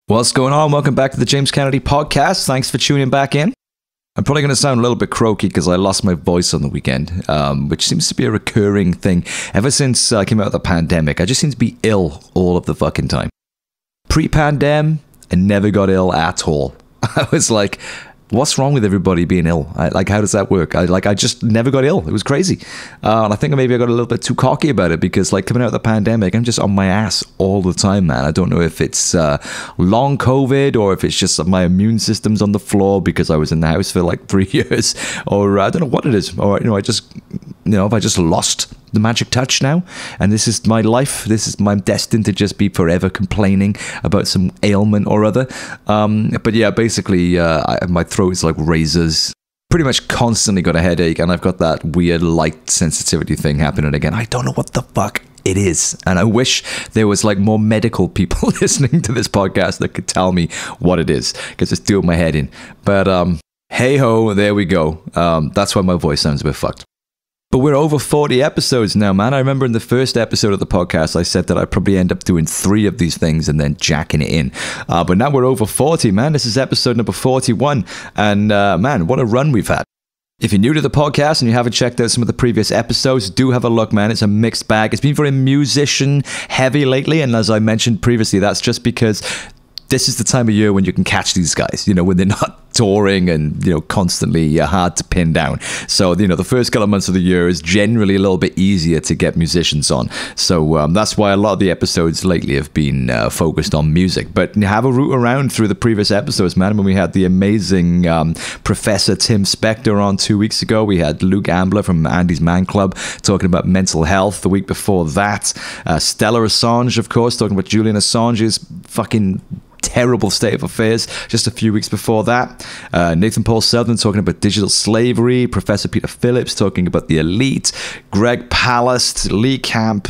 What's going on? Welcome back to the James Kennedy podcast. Thanks for tuning back in. I'm probably going to sound a little bit croaky because I lost my voice on the weekend, which seems to be a recurring thing. Ever since I came out of the pandemic, I just seem to be ill all of the fucking time. Pre-pandem, I never got ill at all. I was like, what's wrong with everybody being ill? How does that work? I just never got ill. It was crazy. And I think maybe I got a little bit too cocky about it because coming out of the pandemic, I'm just on my ass all the time, man. I don't know if it's long COVID or if it's just my immune system's on the floor because I was in the house for 3 years, or I don't know what it is. Or, have I just lost the magic touch now, and this is my life. I'm destined to just be forever complaining about some ailment or other. But yeah, basically, my throat is like razors. Pretty much constantly got a headache, and I've got that weird light sensitivity thing happening again. I don't know what the fuck it is, and I wish there was more medical people listening to this podcast that could tell me what it is, because it's doing my head in. But hey ho, there we go. That's why my voice sounds a bit fucked. But we're over 40 episodes now, man. I remember in the first episode of the podcast, I said that I'd probably end up doing 3 of these things and then jacking it in. But now we're over 40, man. This is episode number 41. And man, what a run we've had. If you're new to the podcast and you haven't checked out some of the previous episodes, do have a look, man. It's a mixed bag. It's been very musician heavy lately. And as I mentioned previously, that's just because this is the time of year when you can catch these guys, when they're not touring and, constantly hard to pin down. So, the first couple of months of the year is generally a little bit easier to get musicians on. So that's why a lot of the episodes lately have been focused on music. But have a root around through the previous episodes, man. When we had the amazing Professor Tim Spector on 2 weeks ago, we had Luke Ambler from Andy's Man Club talking about mental health. The week before that, Stella Assange, of course, talking about Julian Assange's fucking terrible state of affairs just a few weeks before that. Nathan Paul Southern talking about digital slavery. Professor Peter Phillips talking about the elite. Greg Palast, Lee Camp.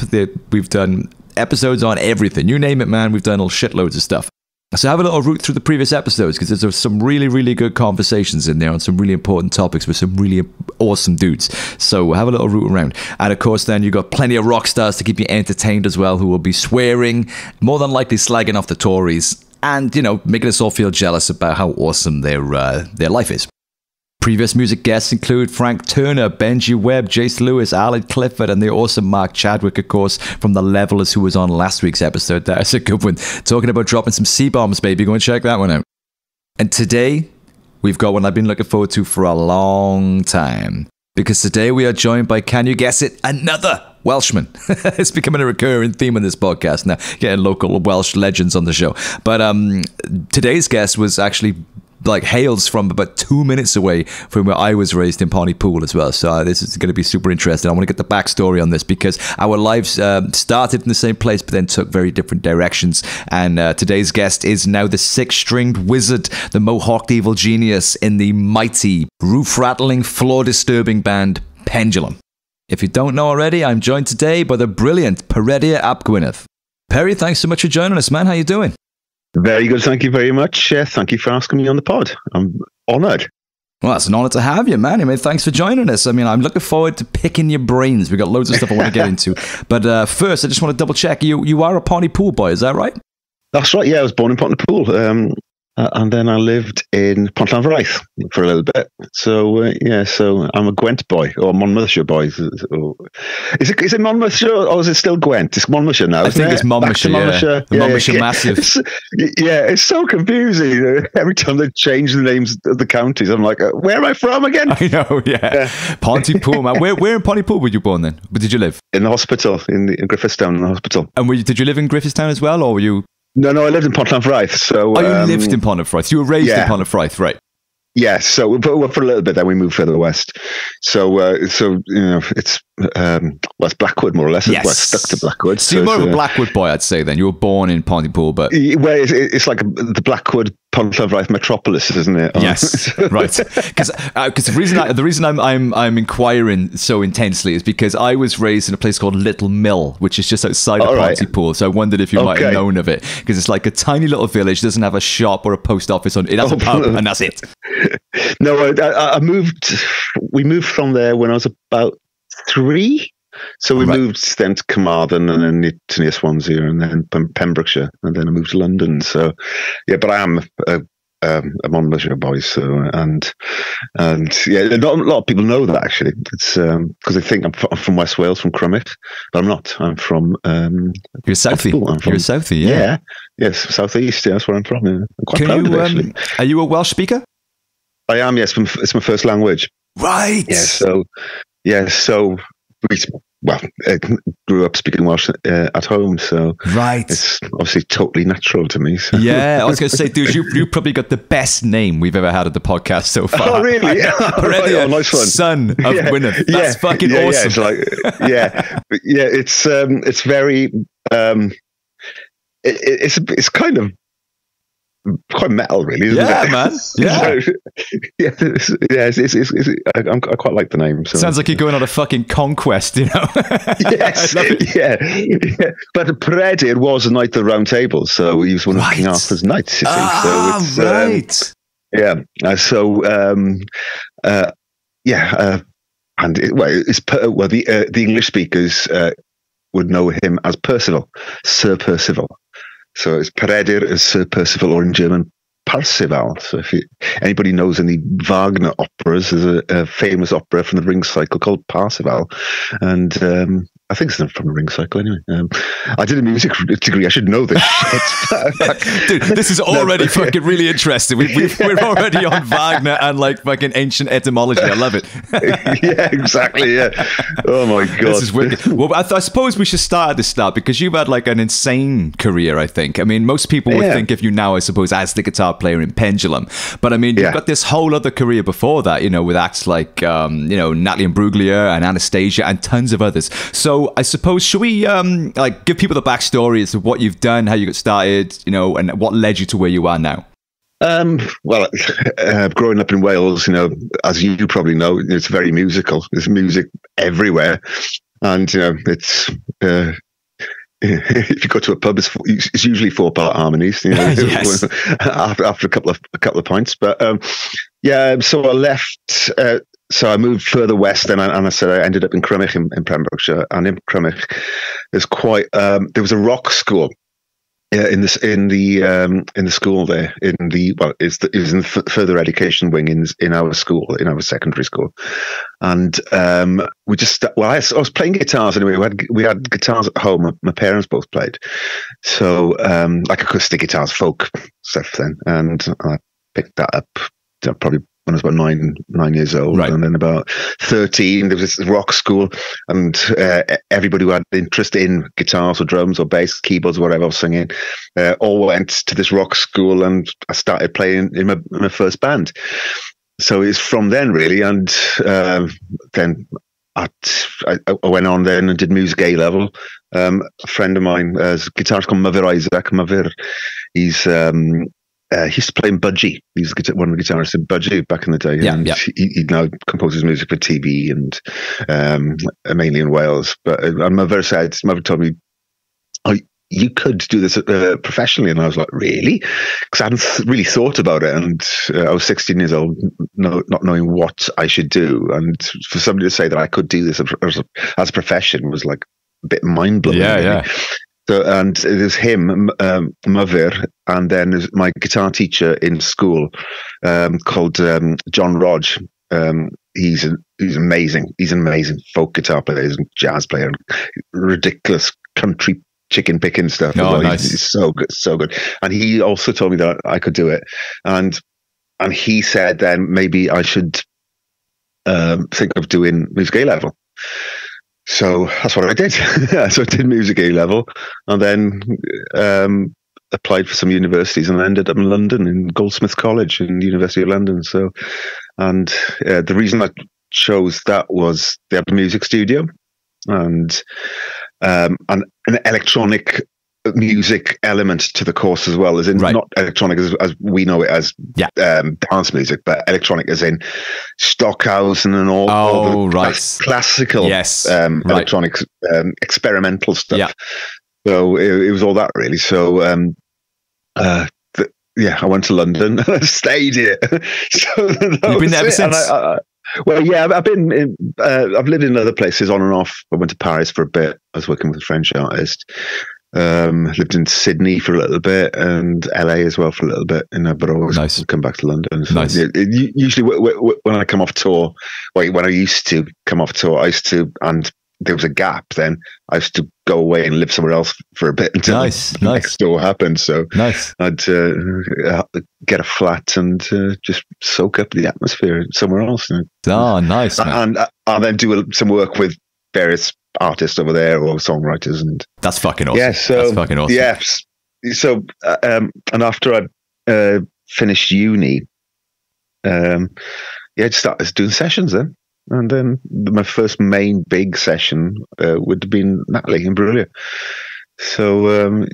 We've done episodes on everything. You name it, man. We've done all shitloads of stuff. So have a little root through the previous episodes because there's some really, really good conversations in there on some really important topics with some really awesome dudes. So have a little root around. And of course, then you've got plenty of rock stars to keep you entertained as well, who will be swearing, more than likely slagging off the Tories, and, making us all feel jealous about how awesome their life is. Previous music guests include Frank Turner, Benji Webb, Jace Lewis, Aled Clifford, and the awesome Mark Chadwick, of course, from The Levelers, who was on last week's episode. That's a good one. Talking about dropping some C-bombs, baby. Go and check that one out. And today, we've got one I've been looking forward to for a long time. Because today we are joined by, can you guess it, another Welshman. It's becoming a recurring theme on this podcast now, getting local Welsh legends on the show. But today's guest was actually hails from about 2 minutes away from where I was raised in Pontypool as well. So this is going to be super interesting. I want to get the backstory on this because our lives started in the same place but then took very different directions. And today's guest is now the 6-stringed wizard, the Mohawked evil genius in the mighty, roof-rattling, floor-disturbing band Pendulum. If you don't know already, I'm joined today by the brilliant Peredur ap Gwynedd. Perry, thanks so much for joining us, man. How you doing? Very good. Thank you very much. Thank you for asking me on the pod. I'm honoured. Well, it's an honour to have you, man. Thanks for joining us. I'm looking forward to picking your brains. We've got loads of stuff I want to get into. But first, I just want to double check. You are a Pontypool boy, is that right? That's right. Yeah, I was born in Pontypool. And then I lived in Pontarddulais for a little bit. So, so I'm a Gwent boy, or Monmouthshire boy. Is it Monmouthshire, or is it still Gwent? It's Monmouthshire now, I think it's Monmouthshire, Monmouthshire. The Monmouthshire Massive. It's so confusing. Every time they change the names of the counties, I'm like, where am I from again? I know, yeah. Pontypool, man. Where in Pontypool were you born then? Where did you live? In the hospital, in Griffithstown, in the hospital. And did you live in Griffithstown as well, or were you... No, I lived in Pontarddulais. So, you lived in Pontarddulais. You were raised in Pontarddulais, right? Yes. So for a little bit, then we moved further west. So it's it's Blackwood more or less. Yes. We're stuck to Blackwood. So you're more of a Blackwood boy, I'd say. Then you were born in Pontypool, but it's like the Blackwood Pontarddulais metropolis, isn't it? Yes, right. Because the reason I'm inquiring so intensely is because I was raised in a place called Little Mill, which is just outside of Pontypool. So I wondered if you might have known of it, because it's like a tiny little village, doesn't have a shop or a post office on it. It has a pub, and that's it. No, I moved. We moved from there when I was about 3. So we moved then to Carmarthen and then to near Swansea and then Pembrokeshire and then I moved to London. So yeah, but I am a Monmouthshire boy. So and yeah, not a lot of people know that actually. It's because they think I'm from West Wales, from Crymych, but I'm not. I'm from you're Southie. You're Southie, yeah. Yeah, yes, Southeast. Yeah, that's where I'm from. Yeah. I'm quite proud of it, actually. Are you a Welsh speaker? I am. Yes, it's my first language. Right. Yeah. So well, I grew up speaking Welsh at home, so it's obviously totally natural to me. So. Yeah, I was going to say, dude, you probably got the best name we've ever had at the podcast so far. Oh, really? Peredur, nice one. Son of Gwynedd. That's fucking awesome. Yeah, it's very, it's kind of quite metal, really, isn't it? Man. Yeah, I quite like the name. So. Sounds like you're going on a fucking conquest, you know? Yes, yeah. But Peredur was a knight of the Round Table, so he was one of King Arthur's knights. You think. So it's, right. And the English speakers would know him as Percival, Sir Percival. So it's Peredur as Sir Percival, or in German, Parzival. So if anybody knows any Wagner operas, there's a famous opera from the Ring Cycle called Parzival. And I think it's from the Ring Cycle anyway. I did a music degree. I should know this shit. Dude, this is already fucking really interesting. We're already on Wagner and like fucking ancient etymology. I love it. Yeah, exactly. Yeah. Oh my God. This is wicked. Well, I suppose we should start at the start because you've had like an insane career, I think. I mean, most people would think of you now, I suppose, as the guitar player in Pendulum. But I mean, you've got this whole other career before that, you know, with acts like, Natalie Imbruglia and Anastasia and tons of others. So I suppose, should we give people the backstory as to what you've done, how you got started, you know, and what led you to where you are now? Well, growing up in Wales, you know, as you probably know, it's very musical. There's music everywhere, and you know, it's if you go to a pub, it's usually 4-part harmonies. You know, yes. after a couple of pints. But so I left. So I moved further west, and I said I ended up in Crymych in Pembrokeshire. And in Crymych, there's there was a rock school in the school there. It was in the further education wing in our school, in our secondary school. And I was playing guitars anyway. We had guitars at home. My parents both played, so like acoustic guitars, folk stuff then. And I picked that up probably when I was about nine years old. Right. And then about 13, there was this rock school, and everybody who had interest in guitars or drums or bass, keyboards, whatever I was singing, all went to this rock school, and I started playing in my first band. So it's from then, really. And then I went on then and did music A level. A friend of mine, a guitarist called Mavir Isaac. Mavir, he used to play in Budgie. He's one of the guitarists in Budgie back in the day. And he now composes music for TV and mainly in Wales. But Mavir told me, "Oh, you could do this professionally." And I was like, "Really?" Because I hadn't really thought about it. And I was 16 years old, not knowing what I should do. And for somebody to say that I could do this as a profession was like a bit mind-blowing. Yeah. So, and there's him, Mavir, and then there's my guitar teacher in school called John Rodge. He's amazing. He's an amazing folk guitar player. He's a jazz player. Ridiculous country chicken picking stuff. Oh, nice. He's so good. And he also told me that I could do it. And he said then maybe I should think of doing music A level. So that's what I did. So I did music A level, and then applied for some universities, and I ended up in London in Goldsmiths College in the University of London. So, and the reason I chose that was they had a music studio and an electronic music element to the course as well, as in not electronic as we know it as dance music, but electronic as in Stockhausen and all the classical electronic experimental stuff. Yeah. So it was all that really. So I went to London and I stayed here. So you've been there ever since? Well, yeah, I've been I've lived in other places on and off. I went to Paris for a bit. I was working with a French artist. Lived in Sydney for a little bit and LA as well for a little bit, but I always come back to London. So, nice. Usually when I come off tour, when I used to come off tour, and there was a gap, then I used to go away and live somewhere else for a bit until next tour happened. So I'd get a flat and just soak up the atmosphere somewhere else. Nice. Man. And then do some work with various artists over there or songwriters, and that's fucking awesome. Yeah, so that's fucking awesome. Yeah, so and after I finished uni, I just started doing sessions then. And then my first main big session would have been Natalie in Peredur. So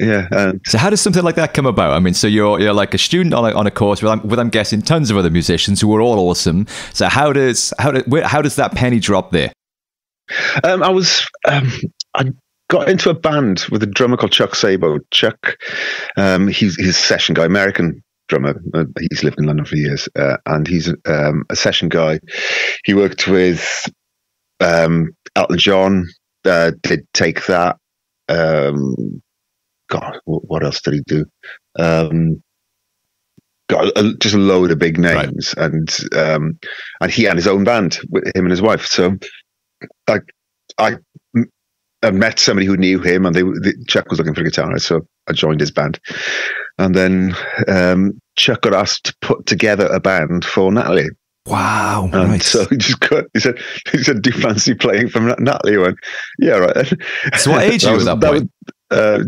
so how does something like that come about? I mean, so you're like a student on a course with I'm guessing tons of other musicians who are all awesome. So how does that penny drop there? I got into a band with a drummer called Chuck Sabo. Chuck, he's a session guy, American drummer. He's lived in London for years, and he's a session guy. He worked with Elton John, did Take That. God, what else did he do? Got just a load of big names, right. And he had his own band with him and his wife. So I met somebody who knew him, and Chuck was looking for a guitarist, so I joined his band. And then Chuck got asked to put together a band for Natalie. Wow! And right. so he said, "Do you fancy playing for Natalie?" I went, "Yeah, right." So what age were you at that point?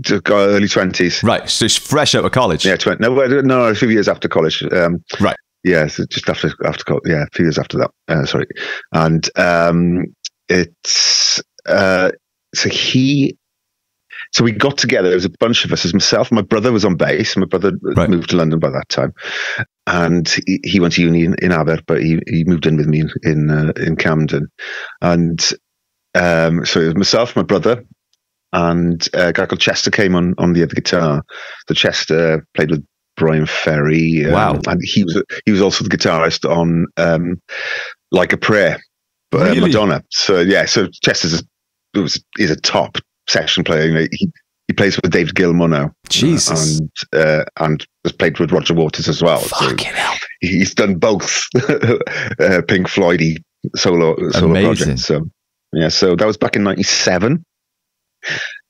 Just got early 20s. Right, so it's fresh out of college. Yeah, no, a few years after college. Right. Yeah, so just after college. Yeah, a few years after that. Sorry, and it's so we got together. There was a bunch of us. As myself, my brother was on bass. My brother moved to London by that time, and he went to uni in Aber, but he moved in with me in Camden. And so it was myself, my brother, and a guy called Chester came on the other guitar. So Chester played with Brian Ferry. Wow! And he was also the guitarist on Like a Prayer, but really? Madonna. So yeah, so Chester's is a top session player. You know, he plays with David Gilmour now. Jesus. And has played with Roger Waters as well. Fucking hell. He's done both Pink Floyd-y solo projects. So yeah, so that was back in '97.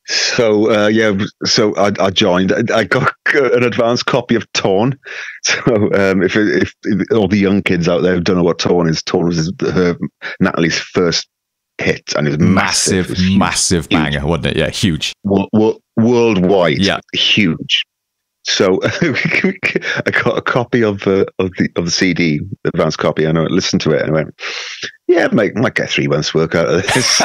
So so I joined. I got an advanced copy of Torn. So if all the young kids out there who don't know what Torn is, Torn was Natalie's first hit, and it was massive. It was massive banger, wasn't it? Yeah, huge. Worldwide, yeah, huge. So I got a copy of the CD, the advanced copy, and I listened to it and I went, yeah, might get 3 months work out of this.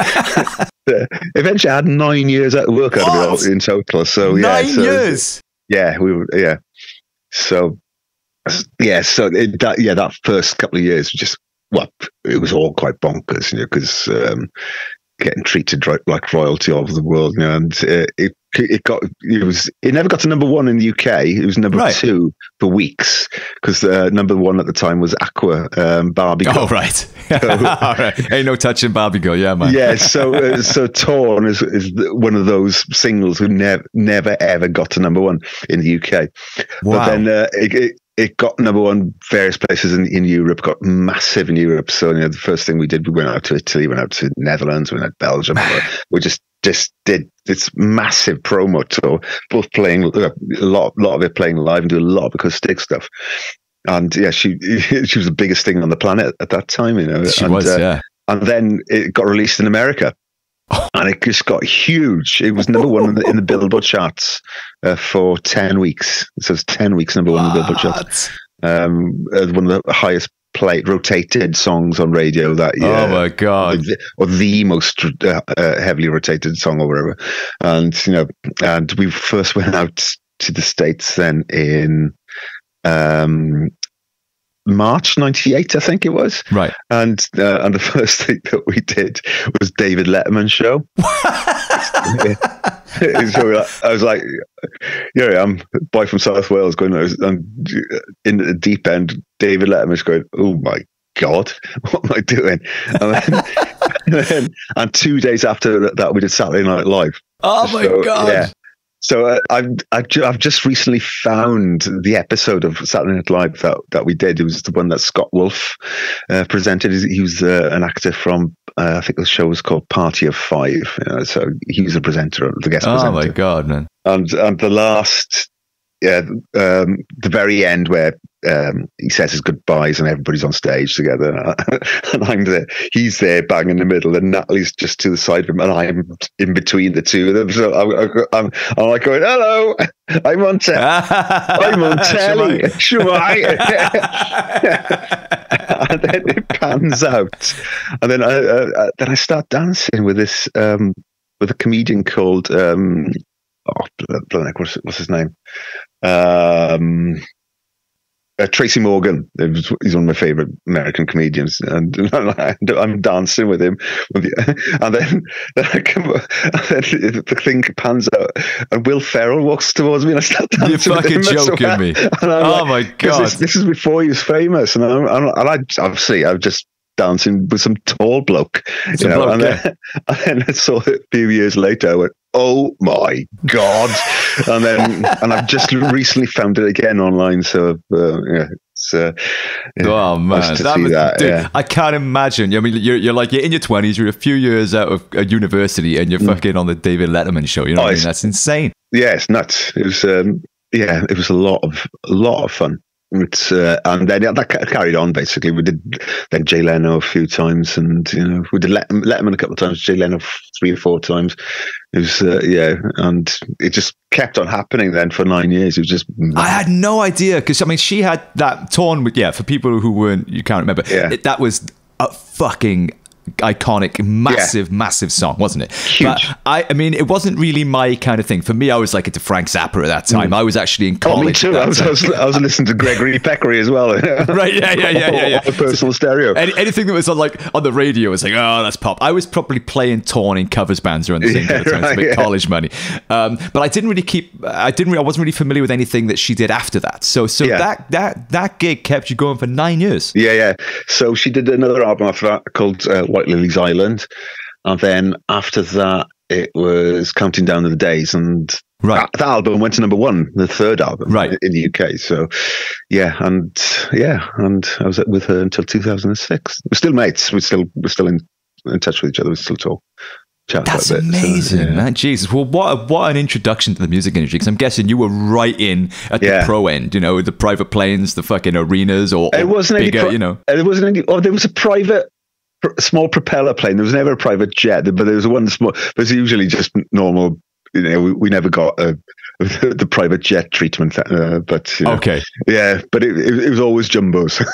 Eventually I had 9 years out of work out of it in total. So 9 years. Yeah, So that first couple of years was just, it was all quite bonkers, because getting treated like royalty all over the world, and it never got to number 1 in the UK. It was number 2 for weeks, because number 1 at the time was Aqua, Barbie Girl. Oh right, all right. Ain't no touching Barbie Girl, yeah, man. Yeah, so Torn is one of those singles who never ever got to number 1 in the UK. Wow. But then it got number 1 various places in Europe, got massive in Europe. So the first thing we did, we went out to Italy, went out to Netherlands, we went out to Belgium. We just did this massive promo tour, both playing a lot of it playing live and doing a lot of acoustic stuff. And yeah, she was the biggest thing on the planet at that time, She was, yeah. And then it got released in America. And it just got huge. It was number 1 in the Billboard charts for 10 weeks. So it's 10 weeks number 1 in the Billboard charts. One of the highest rotated songs on radio that year. Oh my God. Or the most heavily rotated song or whatever. And, and we first went out to the States then in March '98, I think it was. Right. And the first thing that we did was David Letterman's show. So I was like, I'm a boy from South Wales going, I'm in the deep end. David Letterman's going, oh my God, what am I doing? And 2 days after that, we did Saturday Night Live. Oh my God. Yeah. So I've just recently found the episode of Saturday Night Live that we did. It was the one that Scott Wolf presented. He was an actor from I think the show was called Party of Five. So he was a presenter, the guest presenter. Oh my God, man! And the last, the very end where he says his goodbyes and everybody's on stage together, and I'm there. He's there, bang in the middle, and Natalie's just to the side of him, and I'm in between the two of them. So I'm like going, "Hello, I'm on telly. Shwai." And then it pans out, and then I start dancing with this with a comedian called what's his name? Tracy Morgan. He's one of my favorite American comedians, and I'm dancing with him. And then the thing pans out, and Will Ferrell walks towards me, and I start dancing. You're fucking joking me! Oh my God! This is before he was famous, and I'm just dancing with some tall bloke, and then I saw it a few years later. I went, oh my God. And I've just recently found it again online. So, it's, oh man, nice to see that. Dude, I can't imagine. I mean, you're in your 20s, you're a few years out of university, and you're fucking on the David Letterman show. You know what I mean? That's insane. Yeah, it's nuts. It was, it was a lot of fun. It's and then that carried on. Basically, we did then Jay Leno a few times, and we did Letterman a couple of times. Jay Leno 3 or 4 times. It was and it just kept on happening. Then for 9 years, it was just. I had no idea because I mean, she had that torn with for people who you can't remember. Yeah. That was a fucking iconic, massive song, wasn't it? Huge. But I mean, it wasn't really my kind of thing. For me, I was like into Frank Zappa at that time. I was actually in college. Me too. I was listening to Gregory Peccary as well. Right? Yeah. Personal stereo. Anything that was on the radio was like, oh, that's pop. I was probably playing Torn in covers bands around the same kind of time to make college money. But I didn't really I wasn't really familiar with anything that she did after that. So that gig kept you going for 9 years. Yeah. So she did another album after that called White Lily's Island, and then after that it was Counting Down the Days, and that album went to number 1, the third album in the UK. So and I was with her until 2006. We're still mates. We're still in touch with each other. We still talk. That's amazing, man. Jesus. Well, what an introduction to the music industry, because I'm guessing you were right in at the pro end, the private planes, the fucking arenas, or it wasn't bigger, It wasn't any. Oh, there was a small propeller plane. There was never a private jet, but there was one small. It was usually just normal. We never got the private jet treatment. But okay, but it was always jumbos.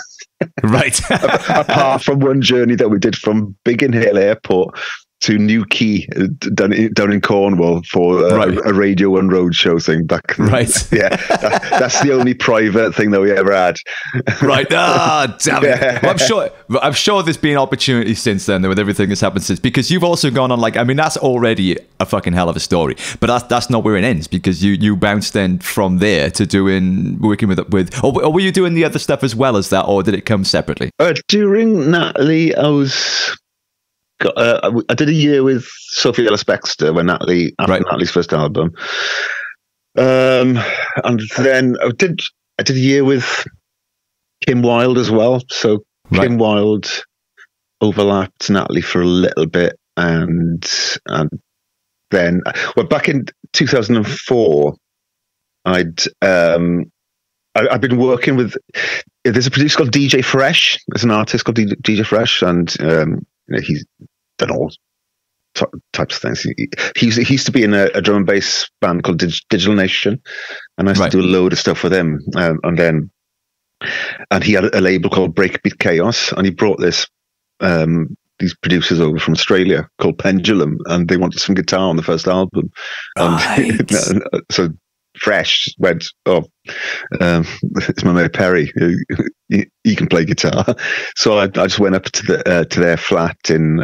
Right. Apart from one journey that we did from Biggin Hill Airport to New Quay down in Cornwall for a Radio 1 roadshow thing back then. Right. That's the only private thing that we ever had. Right. Ah, damn it. Well, I'm sure there's been opportunities since then with everything that's happened since, because you've also gone on that's already a fucking hell of a story, but that's not where it ends, because you bounced then from there to working with or were you doing the other stuff as well as that, or did it come separately? During Natalie, I did a year with Sophie Ellis-Bextor after Natalie's first album, and then I did a year with Kim Wilde as well. So Kim Wilde overlapped Natalie for a little bit, and then back in 2004, I'd been working with. There's a producer called DJ Fresh. There's an artist called DJ Fresh, and he's done all types of things. He used to be in a drum and bass band called Digital Nation, and I used to do a load of stuff with him. And he had a label called Breakbeat Chaos, and he brought these producers over from Australia called Pendulum, and they wanted some guitar on the first album. And so Fresh went, it's my mate Perry. He can play guitar. So I just went up to their flat in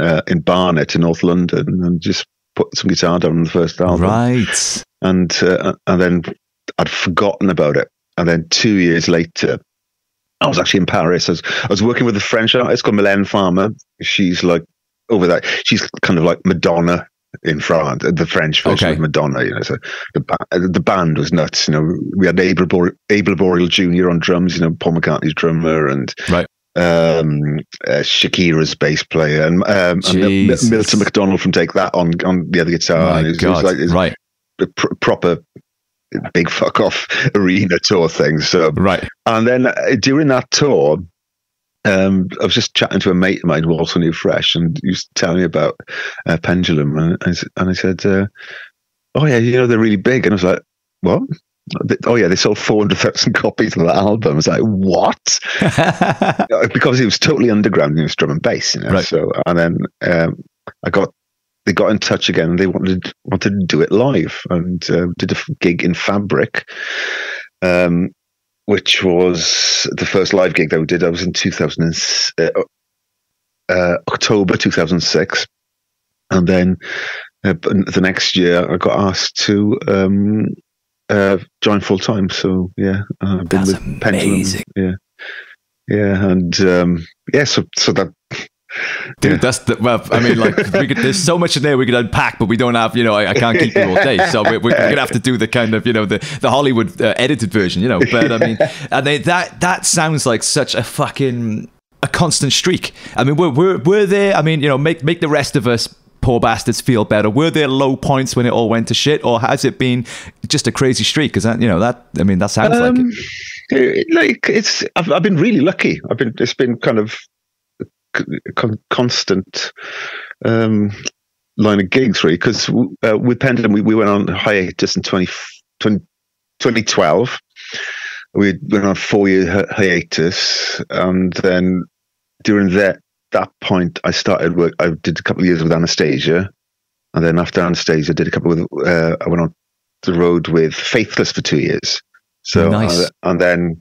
Barnet in North London and just put some guitar down on the first album. Right. And then I'd forgotten about it. And then 2 years later, I was actually in Paris. I was working with a French artist called Mylène Farmer. She's like over there. She's kind of like Madonna in France, the French version of Madonna. You know, so the band was nuts. You know, we had Abel Boreal Jr. on drums. You know, Paul McCartney's drummer, and Shakira's bass player, and Milton McDonald from Take That on the other guitar. My God. It was like a proper big fuck off arena tour thing. So and then during that tour, I was just chatting to a mate of mine who also knew Fresh, and he was telling me about Pendulum, and I said, "Oh yeah, you know they're really big," and I was like, "What?" Oh yeah, they sold 400,000 copies of that album. I was like, "What?" Because it was totally underground, it was drum and bass, you know. So and then they got in touch again, and they wanted to do it live, and did a gig in Fabric, which was the first live gig that we did. I was in October 2006, and then the next year I got asked to join full time. So yeah, I've been with amazing. Pendulum. Yeah, and so that. Dude, that's I mean, like, there's so much in there we could unpack, but we don't have, you know, I can't keep you all day, so we're gonna have to do the kind of, you know, the Hollywood edited version, you know. But I mean, and that sounds like such a fucking constant streak. I mean, were there? I mean, you know, make the rest of us poor bastards feel better. Were there low points when it all went to shit, or has it been just a crazy streak? Because that, you know, that, I mean, that sounds like it. Like I've been really lucky. It's been kind of constant line of gigs, really, because with Pendulum we went on hiatus in 2012. We went on a 4-year hiatus, and then during that point I started work. I did a couple of years with Anastasia, and then after Anastasia I did a couple with I went on the road with Faithless for 2 years. So nice. and then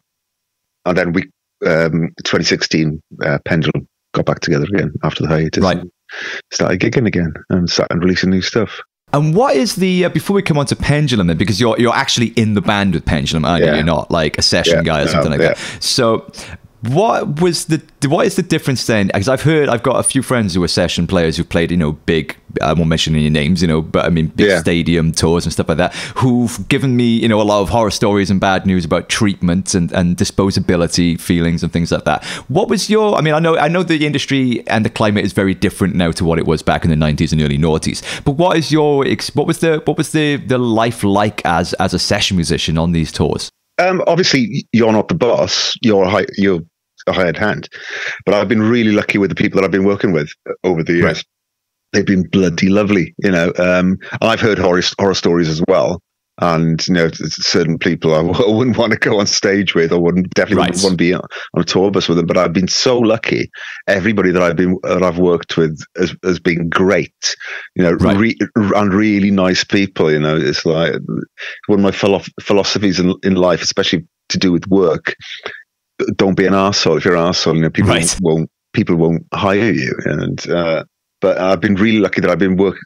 we 2016 Pendulum got back together again after the hiatus, and started gigging again and started releasing new stuff. And what is the before we come on to Pendulum then, because you're actually in the band with Pendulum, aren't you? You're not like a session guy or something like that. So what is the difference then? Because I've got a few friends who are session players who've played, you know, big, I won't mention any names, you know, but I mean big stadium tours and stuff like that, who've given me, you know, a lot of horror stories and bad news about treatment and disposability feelings and things like that. What was your? I mean, I know the industry and the climate is very different now to what it was back in the 90s and early noughties. But what was the life like as a session musician on these tours? Obviously, you're not the boss. You're a hired hand. But I've been really lucky with the people that I've been working with over the years. Right. They've been bloody lovely, you know. I've heard horror stories as well, and you know, certain people I wouldn't want to go on stage with, or definitely wouldn't want to be on a tour bus with them. But I've been so lucky. Everybody that I've worked with has been great, you know, and really nice people. You know, it's like one of my philosophies in life, especially to do with work. Don't be an arsehole. If you're an arsehole, you know, people won't hire you. And but I've been really lucky that I've been working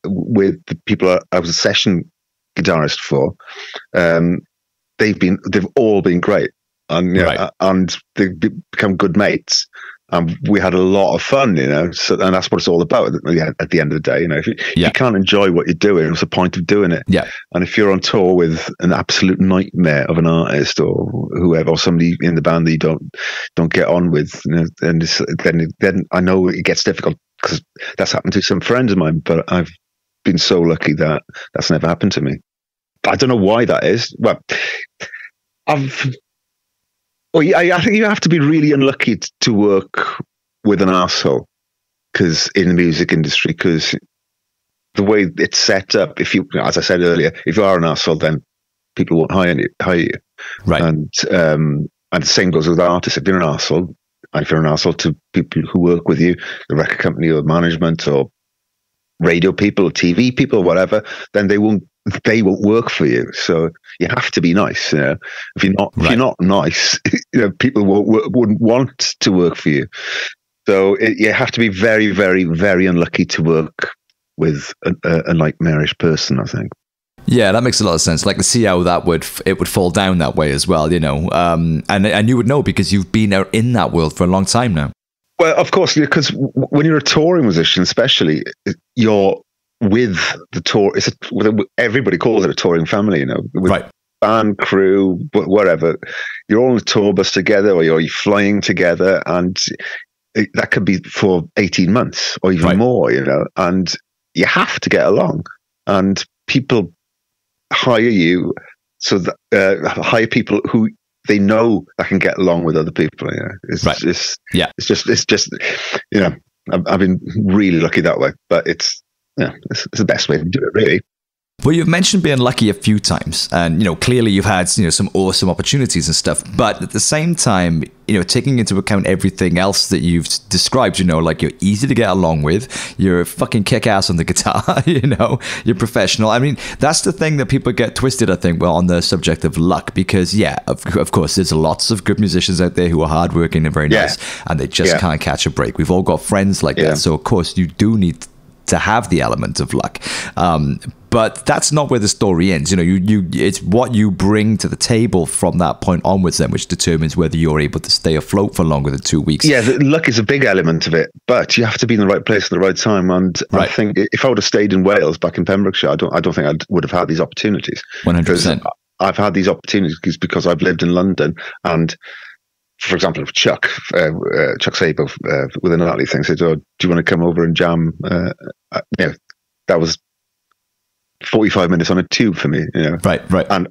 with the people I was a session guitarist for. They've all been great, and and they've become good mates. We had a lot of fun, you know. So, and that's what it's all about at the end of the day. You know, if you can't enjoy what you're doing, what's the point of doing it? Yeah. And if you're on tour with an absolute nightmare of an artist or whoever, or somebody in the band that you don't get on with, you know, then I know it gets difficult, because that's happened to some friends of mine. But I've been so lucky that that's never happened to me. I don't know why that is. Well, I think you have to be really unlucky to work with an arsehole, because in the music industry, because the way it's set up, if you, as I said earlier, if you are an arsehole, then people won't hire you. Right. And the same goes with artists. If you're an arsehole, and if you're an arsehole to people who work with you, the record company or management or radio people or TV people or whatever, then they won't work for you. So you have to be nice. You know, if you're not nice, you know, people wouldn't want to work for you. So you have to be very, very, very unlucky to work with a nightmarish person, I think. Yeah, that makes a lot of sense. Like to see how it would fall down that way as well, you know. And you would know because you've been out in that world for a long time now. Well, of course, because when you're a touring musician, especially, you're with the tour. Everybody calls it a touring family, you know, with right. band, crew, whatever. You're all on a tour bus together, or you're flying together, and that could be for 18 months or even more, you know. And you have to get along, and people hire you so that hire people who they know that can get along with other people. You know? It's just, you know, I've been really lucky that way, but it's the best way to do it, really. Well, you've mentioned being lucky a few times, and you know clearly you've had some awesome opportunities and stuff. But at the same time, you know, taking into account everything else that you've described, you know, like you're easy to get along with, you're fucking kick ass on the guitar, you know, you're professional. I mean, that's the thing that people get twisted, I think, well, on the subject of luck, because of course, there's lots of good musicians out there who are hardworking and very nice, and they just can't catch a break. We've all got friends like that, so of course you do need to have the element of luck. But that's not where the story ends. You know, it's what you bring to the table from that point onwards then, which determines whether you're able to stay afloat for longer than 2 weeks. Yeah, luck is a big element of it, but you have to be in the right place at the right time. And I think if I would have stayed in Wales, back in Pembrokeshire, I don't think I would have had these opportunities. 100%. I've had these opportunities because I've lived in London, and for example, Chuck Sabo with an Natalie thing said, "Oh, do you want to come over and jam?" That was 45 minutes on a tube for me, you know. Right. And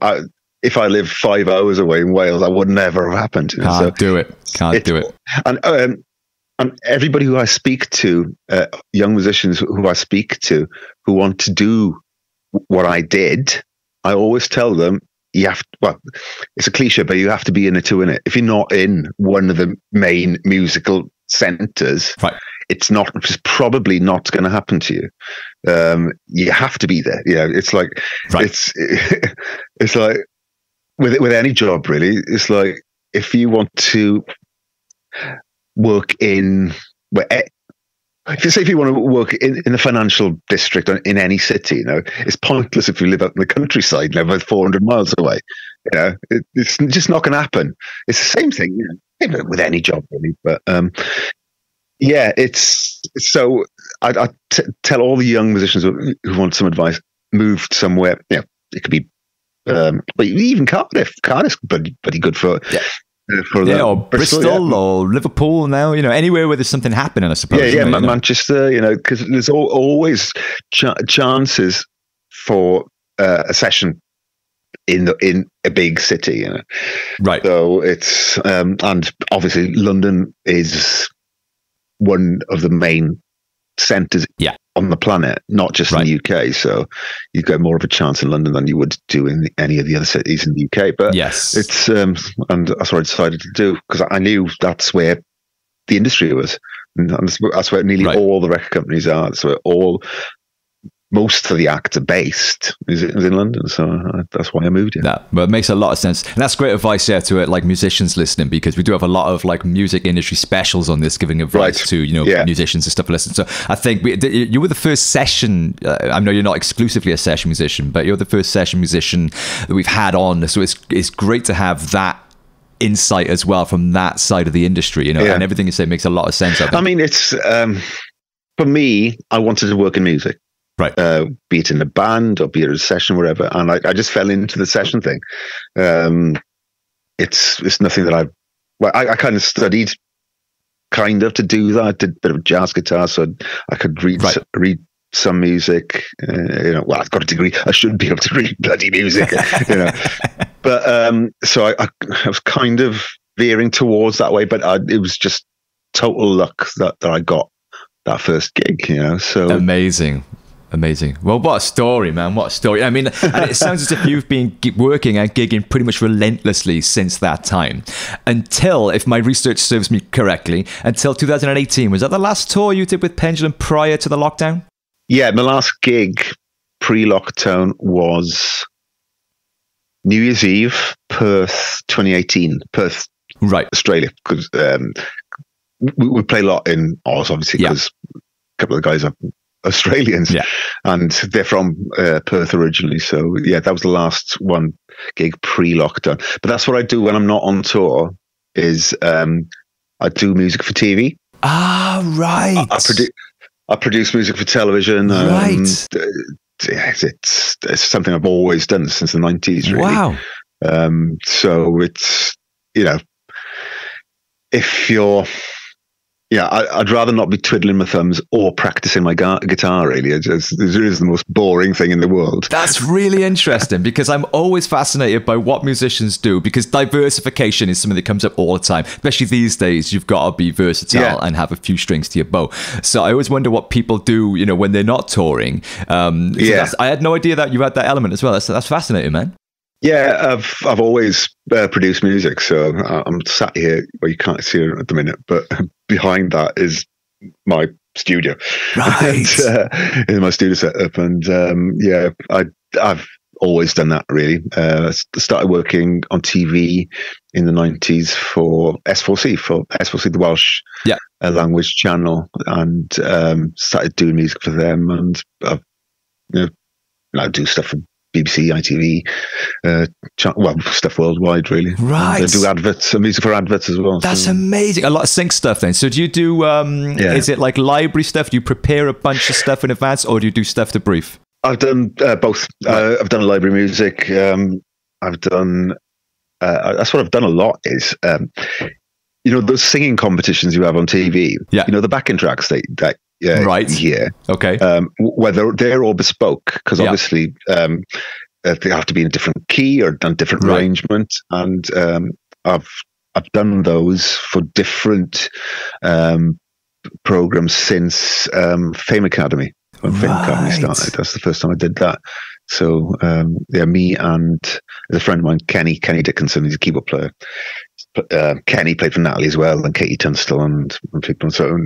if I lived 5 hours away in Wales, that would never have happened. Can't do it. And everybody who I speak to, young musicians who I speak to, who want to do what I did, I always tell them, it's a cliche, but you have to be in it to win it. If you're not in one of the main musical centres, it's probably not going to happen to you. You have to be there. Yeah, it's like it's like with any job, really. It's like if you want to work in if you want to work in the financial district in any city, you know, it's pointless if you live out in the countryside, never 400 miles away. You know, it's just not going to happen. It's the same thing, you know, with any job, really. But it's so. I tell all the young musicians who want some advice: move somewhere. Yeah, it could be, but even Cardiff's pretty good for. Yeah. Or Bristol or Liverpool now, you know, anywhere where there's something happening, I suppose. Manchester, you know, because there's always chances for a session in a big city, you know. Right. So it's and obviously London is one of the main centres on the planet, not just in the UK. So you get more of a chance in London than you would do in any of the other cities in the UK. But it's and that's what I decided to do, because I knew that's where the industry was, and that's where nearly all the record companies are. So most of the acts are based is in London, so that's why I moved here. But it makes a lot of sense, and that's great advice to like musicians listening, because we do have a lot of like music industry specials on this, giving advice to musicians and stuff to listen. So I think you were the first session. I know you're not exclusively a session musician, but you're the first session musician that we've had on. So it's great to have that insight as well from that side of the industry, you know. And everything you say makes a lot of sense. I mean, it's for me, I wanted to work in music. Right. Be it in a band or be it a session, wherever. And I just fell into the session thing. It's nothing that I kind of studied to do that. I did a bit of jazz guitar, so I could read some music. You know, I've got a degree. I shouldn't be able to read bloody music, you know. But so I was kind of veering towards that way, but it was just total luck that I got that first gig, you know. So amazing. Well, what a story, man. What a story. I mean, and it sounds as if you've been working and gigging pretty much relentlessly since that time. Until, if my research serves me correctly, until 2018. Was that the last tour you did with Pendulum prior to the lockdown? Yeah, my last gig pre-lockdown was New Year's Eve, Perth 2018. Perth, Australia. Because we play a lot in Oz, obviously, because a couple of the guys are Australians, Yeah. and they're from Perth originally. So yeah, that was the last one gig pre-lockdown. But that's what I do when I'm not on tour. Is I do music for TV. Ah, right. I produce music for television. Right. It's something I've always done since the 90s, really. Wow. So it's, if you're, I'd rather not be twiddling my thumbs or practicing my guitar, really. It is the most boring thing in the world. That's really interesting, because I'm always fascinated by what musicians do, because diversification is something that comes up all the time, especially these days. You've got to be versatile and have a few strings to your bow. So I always wonder what people do, when they're not touring. I had no idea that you had that element as well. That's fascinating, man. Yeah, I've always produced music, so I'm sat here where you can't see it at the minute, but behind that is my studio. Right. Is my studio setup, and I've always done that, really. I started working on TV in the 90s for S4C, the Welsh language channel, and started doing music for them, and I do stuff for BBC, ITV, stuff worldwide, really. Right. And I do music for adverts as well. That's amazing. A lot of sync stuff then. So do you do, is it like library stuff? Do you prepare a bunch of stuff in advance, or do you do stuff to brief? I've done both. Right. I've done library music. I've done, that's what I've done a lot is, those singing competitions you have on TV, the backing tracks that right. Yeah. Okay. Whether they're all bespoke, because obviously they have to be in a different key or done different arrangement, and I've done those for different programs since Fame Academy. When Fame Academy started, that's the first time I did that. So me and there's a friend of mine, Kenny Dickinson. He's a keyboard player. Kenny played for Natalie as well, and Katie Tunstall and people. And so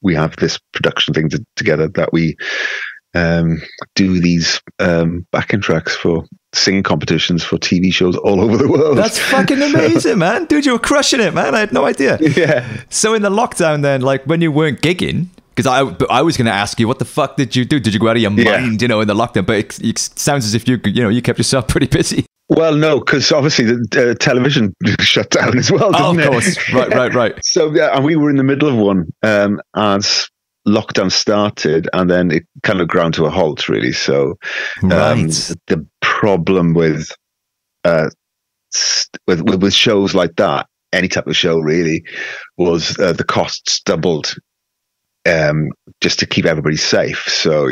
we have this production thing together that we do these backing tracks for singing competitions for TV shows all over the world. That's fucking amazing, man. Dude, you were crushing it, man. I had no idea. Yeah. So in the lockdown then, like when you weren't gigging, because I was going to ask you, what the fuck did you do? Did you go out of your mind, in the lockdown? But it sounds as if you kept yourself pretty busy. Well, no, because obviously the television shut down as well, didn't it? Of course. Right. So, and we were in the middle of one as lockdown started, and then it kind of ground to a halt, really. So the problem with shows like that, any type of show really, was the costs doubled just to keep everybody safe. So,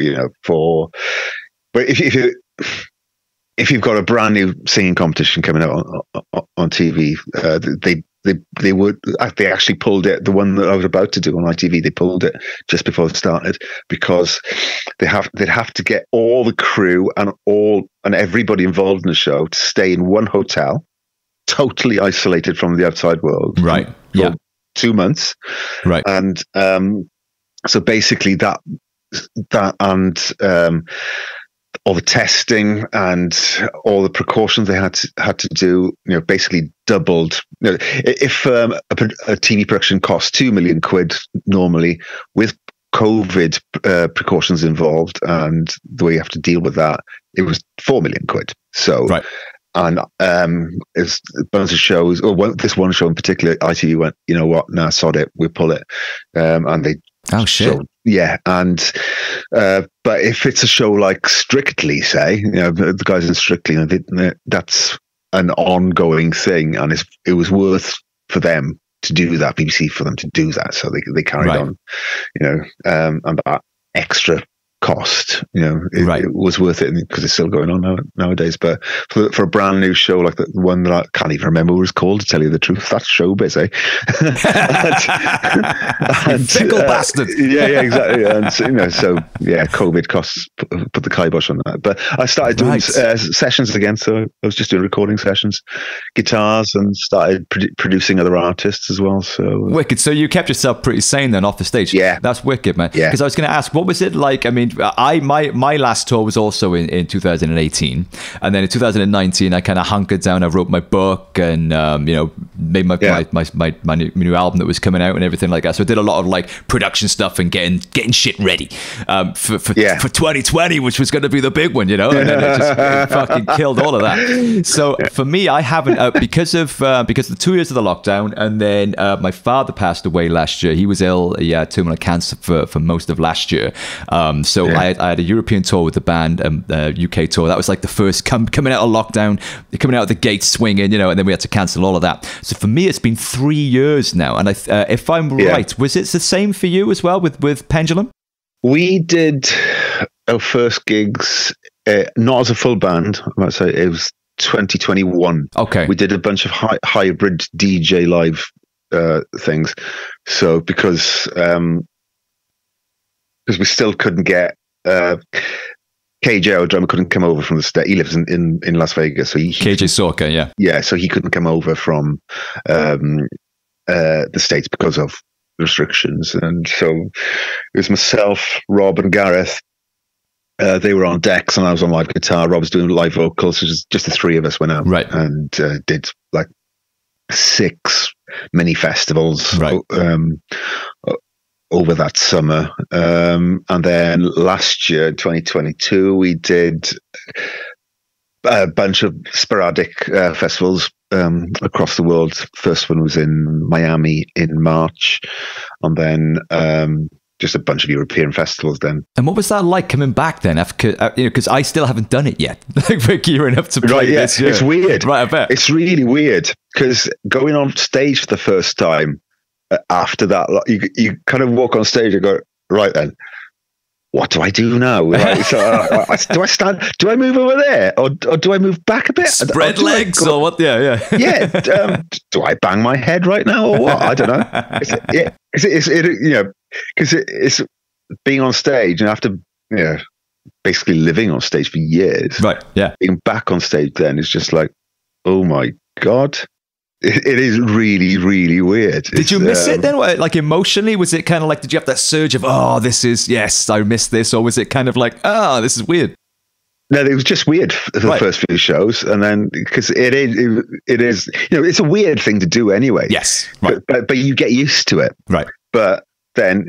but if you've got a brand new singing competition coming out on TV, they actually pulled it. The one that I was about to do on ITV, they pulled it just before it started, because they'd have to get all the crew and everybody involved in the show to stay in one hotel, totally isolated from the outside world. Right. Yeah. 2 months. Right. And so basically that and all the testing and all the precautions they had to do, basically doubled. If a TV production costs 2 million quid normally, with COVID precautions involved and the way you have to deal with that, it was 4 million quid. So, right. And it's a bunch of shows, this one show in particular, ITV went, you know what, nah, sod it, we'll pull it. And they shit. So, yeah, and but if it's a show like Strictly, say, the guys in Strictly, that's an ongoing thing, and it was worth for them to do that, BBC for them to do that, so they carried on, and that extra cost, it was worth it because it's still going on nowadays. But for a brand new show like the one that I can't even remember what it was called, to tell you the truth, that's showbiz, eh? and fickle bastard. Yeah, exactly. And COVID costs put the kibosh on that. But I started doing sessions again, so I was just doing recording sessions, guitars, and started producing other artists as well. So wicked. So you kept yourself pretty sane then off the stage. Yeah, that's wicked, man. Yeah, because I was going to ask, what was it like? I mean, mean, my last tour was also in 2018, and then in 2019 I kind of hunkered down. I wrote my book and made my new album that was coming out and everything like that. So I did a lot of like production stuff and getting shit ready for 2020, which was going to be the big one, and then it fucking killed all of that. So for me, I haven't because of the 2 years of the lockdown, and then my father passed away last year. He was ill, terminal cancer for most of last year. I had a European tour with the band, UK tour. That was like the first coming out of lockdown, coming out of the gate swinging, and then we had to cancel all of that. So for me, it's been 3 years now, and if I'm right, was it the same for you as well with Pendulum? We did our first gigs not as a full band. I might say it was 2021. Okay, we did a bunch of hybrid DJ live things. So because we still couldn't get KJ, our drummer, couldn't come over from the States. He lives in Las Vegas, so KJ Sorka, so he couldn't come over from the States because of restrictions, and so it was myself, Rob, and Gareth. They were on decks, and I was on live guitar. Rob was doing live vocals. So just the three of us went out and did like 6 mini festivals over that summer. And then last year, 2022, we did a bunch of sporadic festivals across the world. First one was in Miami in March, and then just a bunch of European festivals then. And what was that like coming back then? Because I still haven't done it yet. Like we're gearing up to play this year. It's weird. Right, I bet. It's really weird because going on stage for the first time after that, you kind of walk on stage and go, right then, what do I do now? Like, so, do I stand? Do I move over there, or do I move back a bit? Spread legs, or what? Yeah. Do I bang my head right now, or what? I don't know. Because it's being on stage and after basically living on stage for years. Right. Yeah. Being back on stage then is just like, oh my God. It is really, really weird. Did you miss it then? Like emotionally, was it kind of like, did you have that surge of, I missed this? Or was it kind of like, this is weird? No, it was just weird for the first few shows. And then, because it is, it's a weird thing to do anyway. Yes. Right. But you get used to it. Right. But then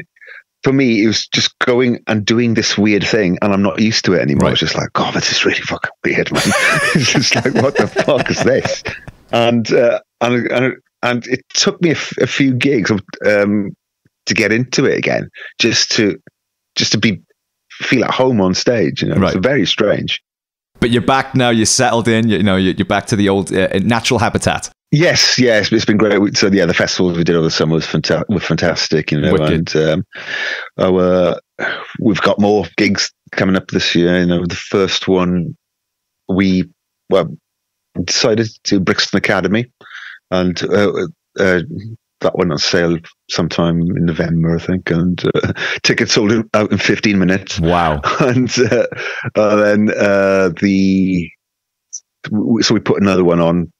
for me, it was just going and doing this weird thing, and I'm not used to it anymore. Right. It's just like, God, this is really fucking weird, man. It's just like, what the fuck is this? And it took me a few gigs to get into it again, just to feel at home on stage. It's very strange. But you're back now. You're settled in. You're back to the old natural habitat. Yes, it's been great. So the festivals we did over the summer were fantastic. Wicked. And we've got more gigs coming up this year. The first one we decided to do Brixton Academy, and that went on sale sometime in November, I think, and tickets sold out in 15 minutes. Wow! And then so we put another one on,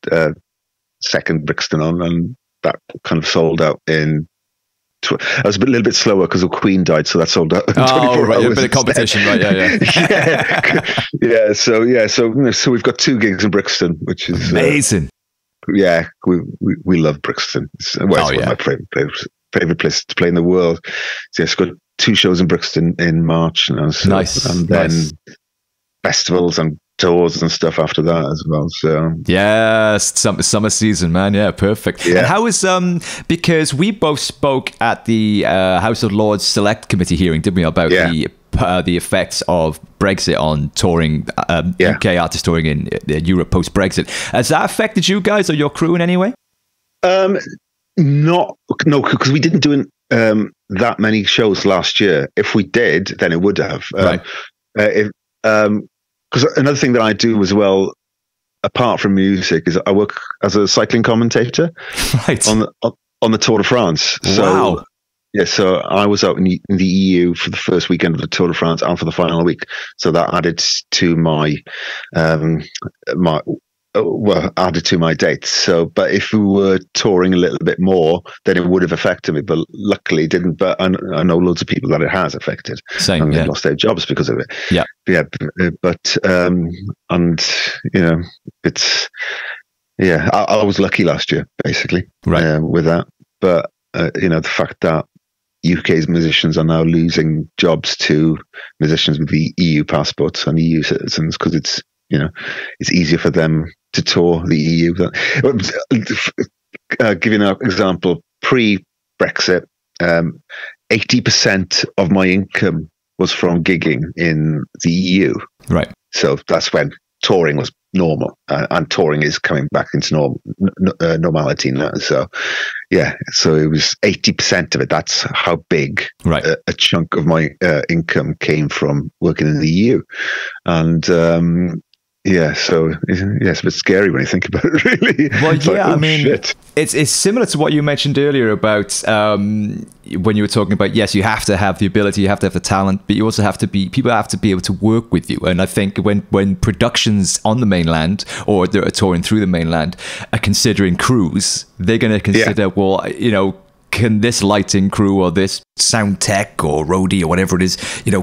second Brixton on, and that kind of sold out in. I was a little bit slower because of Queen died, so that sold out. Oh, right, a bit of competition, right? Yeah. So we've got 2 gigs in Brixton, which is amazing. We love Brixton. It's one of my favorite places to play in the world. So it's got 2 shows in Brixton in March now. So, nice, and then festivals and tours and stuff after that as well. So summer season, man. Yeah, perfect. Yeah. And how is because we both spoke at the House of Lords Select Committee hearing, didn't we, about the effects of Brexit on touring, UK artists touring in Europe post Brexit. Has that affected you guys or your crew in any way? No, because we didn't do that many shows last year. If we did, then it would have. Because another thing that I do as well, apart from music, is I work as a cycling commentator on the Tour de France. Wow. Yeah, so I was out in the EU for the first weekend of the Tour de France and for the final week. So that added to my well, added to my dates. So, but if we were touring a little bit more, then it would have affected me. But luckily, it didn't. But I know loads of people that it has affected, Same, and yeah. they lost their jobs because of it. Yeah, yeah. But and it's I was lucky last year, basically, right, with that. But the fact that UK's musicians are now losing jobs to musicians with the EU passports and EU citizens because it's easier for them to tour the EU. Giving an example, pre-Brexit, 80% of my income was from gigging in the EU. right. So that's when touring was normal, and touring is coming back into normality now. So, so it was 80% of it. That's how big a chunk of my income came from working in the EU. And so it's a bit scary when you think about it, really. Well, it's shit. It's similar to what you mentioned earlier about when you were talking about, yes, you have to have the ability, you have to have the talent, but you also have to people have to be able to work with you. And I think when productions on the mainland or they're touring through the mainland are considering crews, they're going to consider, can this lighting crew or this sound tech or roadie or whatever it is,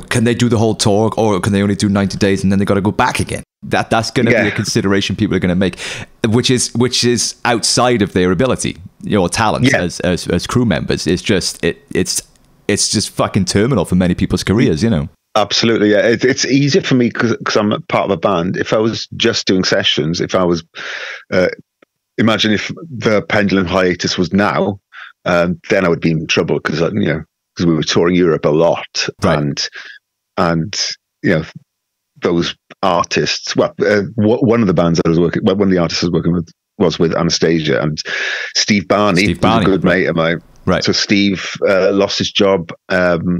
can they do the whole tour, or can they only do 90 days and then they got to go back again? That's going to be a consideration people are going to make, which is outside of their ability, or talent as crew members. It's just it's just fucking terminal for many people's careers, Absolutely, yeah. It's easier for me because I'm a part of a band. If I was just doing sessions, if I was, imagine if the Pendulum hiatus was now. Then I would be in trouble because we were touring Europe a lot, right. and those artists. Well, one of the bands that I was working, one of the artists I was working with was with Anastasia, and Steve Barney, was a good mate of mine. Right. So Steve lost his job. Have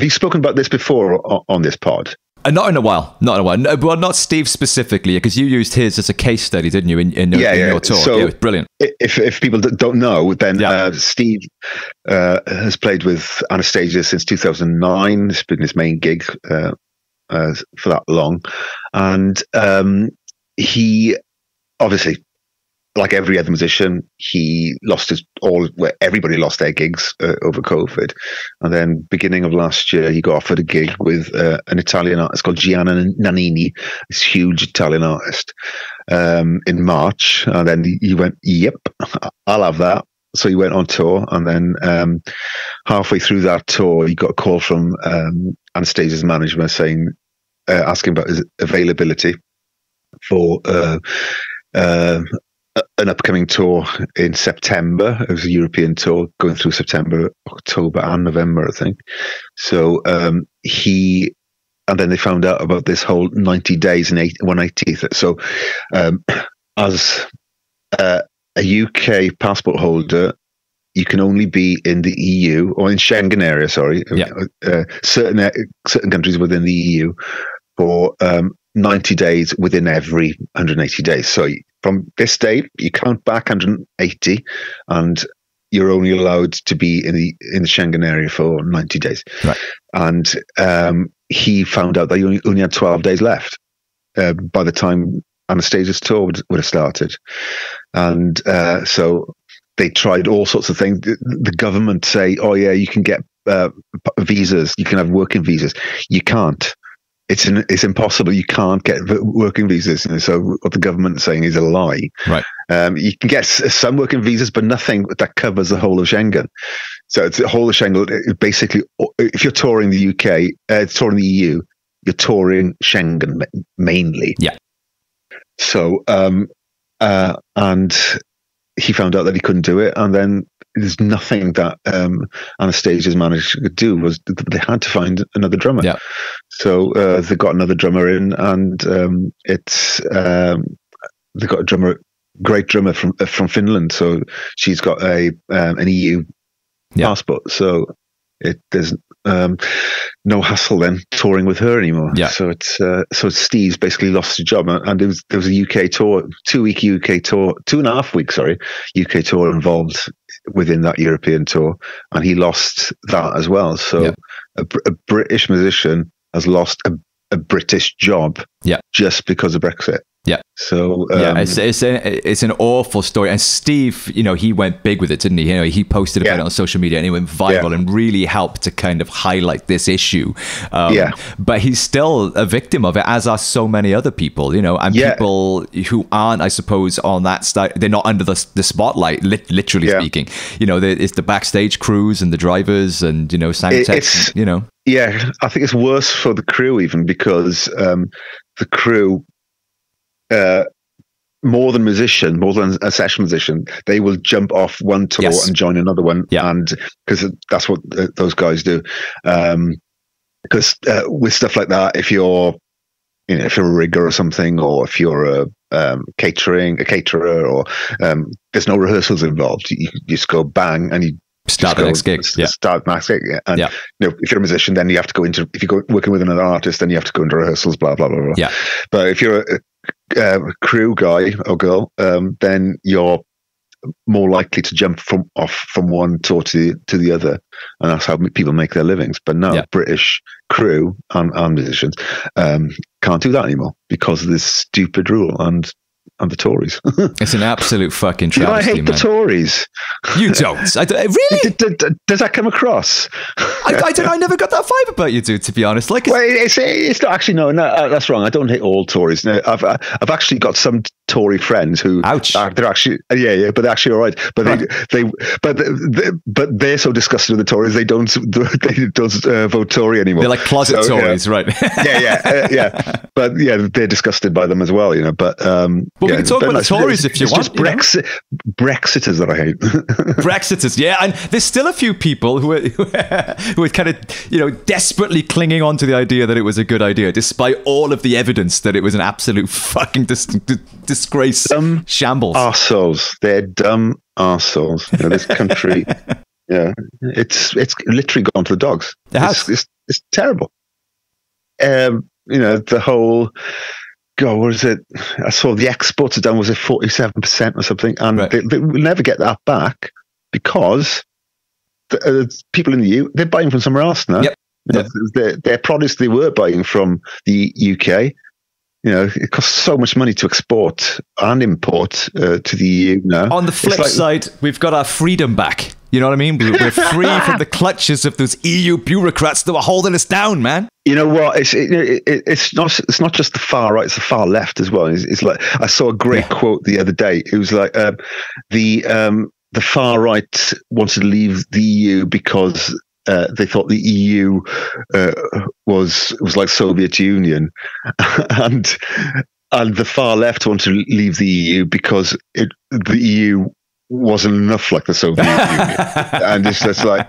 you spoken about this before on this pod? Not in a while. No, well, not Steve specifically, because you used his as a case study, didn't you, in your tour? So it was brilliant. If people don't know, then Steve has played with Anastasia since 2009. It's been his main gig for that long. And he obviously, like every other musician, he lost everybody lost their gigs over COVID. And then beginning of last year, he got offered a gig with an Italian artist called Gianna Nannini, this huge Italian artist, in March. And then he went, yep, I'll have that. So he went on tour. And then halfway through that tour, he got a call from Anastasia's management saying, asking about his availability for an upcoming tour in September. It was a European tour going through September, October, and November, I think. So and then they found out about this whole 90 days and 180th. So as a UK passport holder, you can only be in the EU or in Schengen area. Sorry, certain countries within the EU for 90 days within every 180 days. So from this date, you count back 180, and you're only allowed to be in the Schengen area for 90 days. Right. And he found out that he only had 12 days left by the time Anastasia's tour would have started. And so they tried all sorts of things. The government say, oh yeah, you can get visas, you can have working visas. You can't. It's impossible. You can't get working visas. So what the government is saying is a lie. Right. You can get some working visas, but nothing that covers the whole of Schengen. So it's the whole of Schengen. Basically, if you're touring the UK, touring the EU, you're touring Schengen mainly. Yeah. So, and he found out that he couldn't do it, and then there's nothing that Anastasia's manager could do. Was they had to find another drummer. Yeah. So they got another drummer in, and they got a great drummer from Finland. So she's got an EU passport. So there's no hassle then touring with her anymore. Yeah. So Steve's basically lost his job, and there was a UK tour, 2-week UK tour, 2.5 weeks, UK tour involved within that European tour, and he lost that as well. So a British musician has lost a British job just because of Brexit. Yeah. So it's an awful story. And Steve, he went big with it, didn't he? He posted about it on social media and it went viral and really helped to kind of highlight this issue. But he's still a victim of it, as are so many other people, and people who aren't, I suppose, on that side, they're not under the spotlight, literally speaking. It's the backstage crews and the drivers and, sound techs, Yeah, I think it's worse for the crew even, because the crew, more than a session musician, they will jump off one tour and join another one, and because that's what those guys do. Because with stuff like that, if you're a rigger or something, or if you're a caterer, or there's no rehearsals involved, you just go bang and you start the next gig. Start the next gig. And if you're a musician, then you have to go into, if you're working with another artist, then you have to go into rehearsals, blah blah blah blah. Yeah. But if you're a crew guy or girl, then you're more likely to jump from one tour to the other, and that's how people make their livings. But no, British crew and musicians can't do that anymore because of this stupid rule and the Tories. It's an absolute fucking travesty. I hate the Tories. You don't? Really? Does that come across? I don't. I never got that vibe about you, dude. To be honest, it's not actually no. That's wrong. I don't hate all Tories. No, I've actually got some Tory friends who, ouch, they're actually but they're actually all right. But but they're so disgusted with the Tories, they don't vote Tory anymore. They're like closet Tories, right? yeah. But they're disgusted by them as well. But we can talk about the Tories if you want. Just Brexiters that I hate. Brexiters, and there's still a few people who are kind of desperately clinging on to the idea that it was a good idea, despite all of the evidence that it was an absolute fucking disgrace, shambles. Arseholes. They're dumb arseholes. This country, it's literally gone to the dogs. It has. It's terrible. The whole. God, what is it? I saw the exports are down, was it 47% or something? And they will never get that back because the people in the EU, they're buying from somewhere else now. Their products they were buying from the UK, it costs so much money to export and import to the EU now. On the flip side, we've got our freedom back. You know what I mean? We're free from the clutches of those EU bureaucrats that were holding us down, man. You know what? It's not just the far right; it's the far left as well. It's like, I saw a great quote the other day. It was like the far right wanted to leave the EU because they thought the EU was like Soviet Union, and the far left wanted to leave the EU because the EU wasn't enough like the Soviet Union, and it's just like,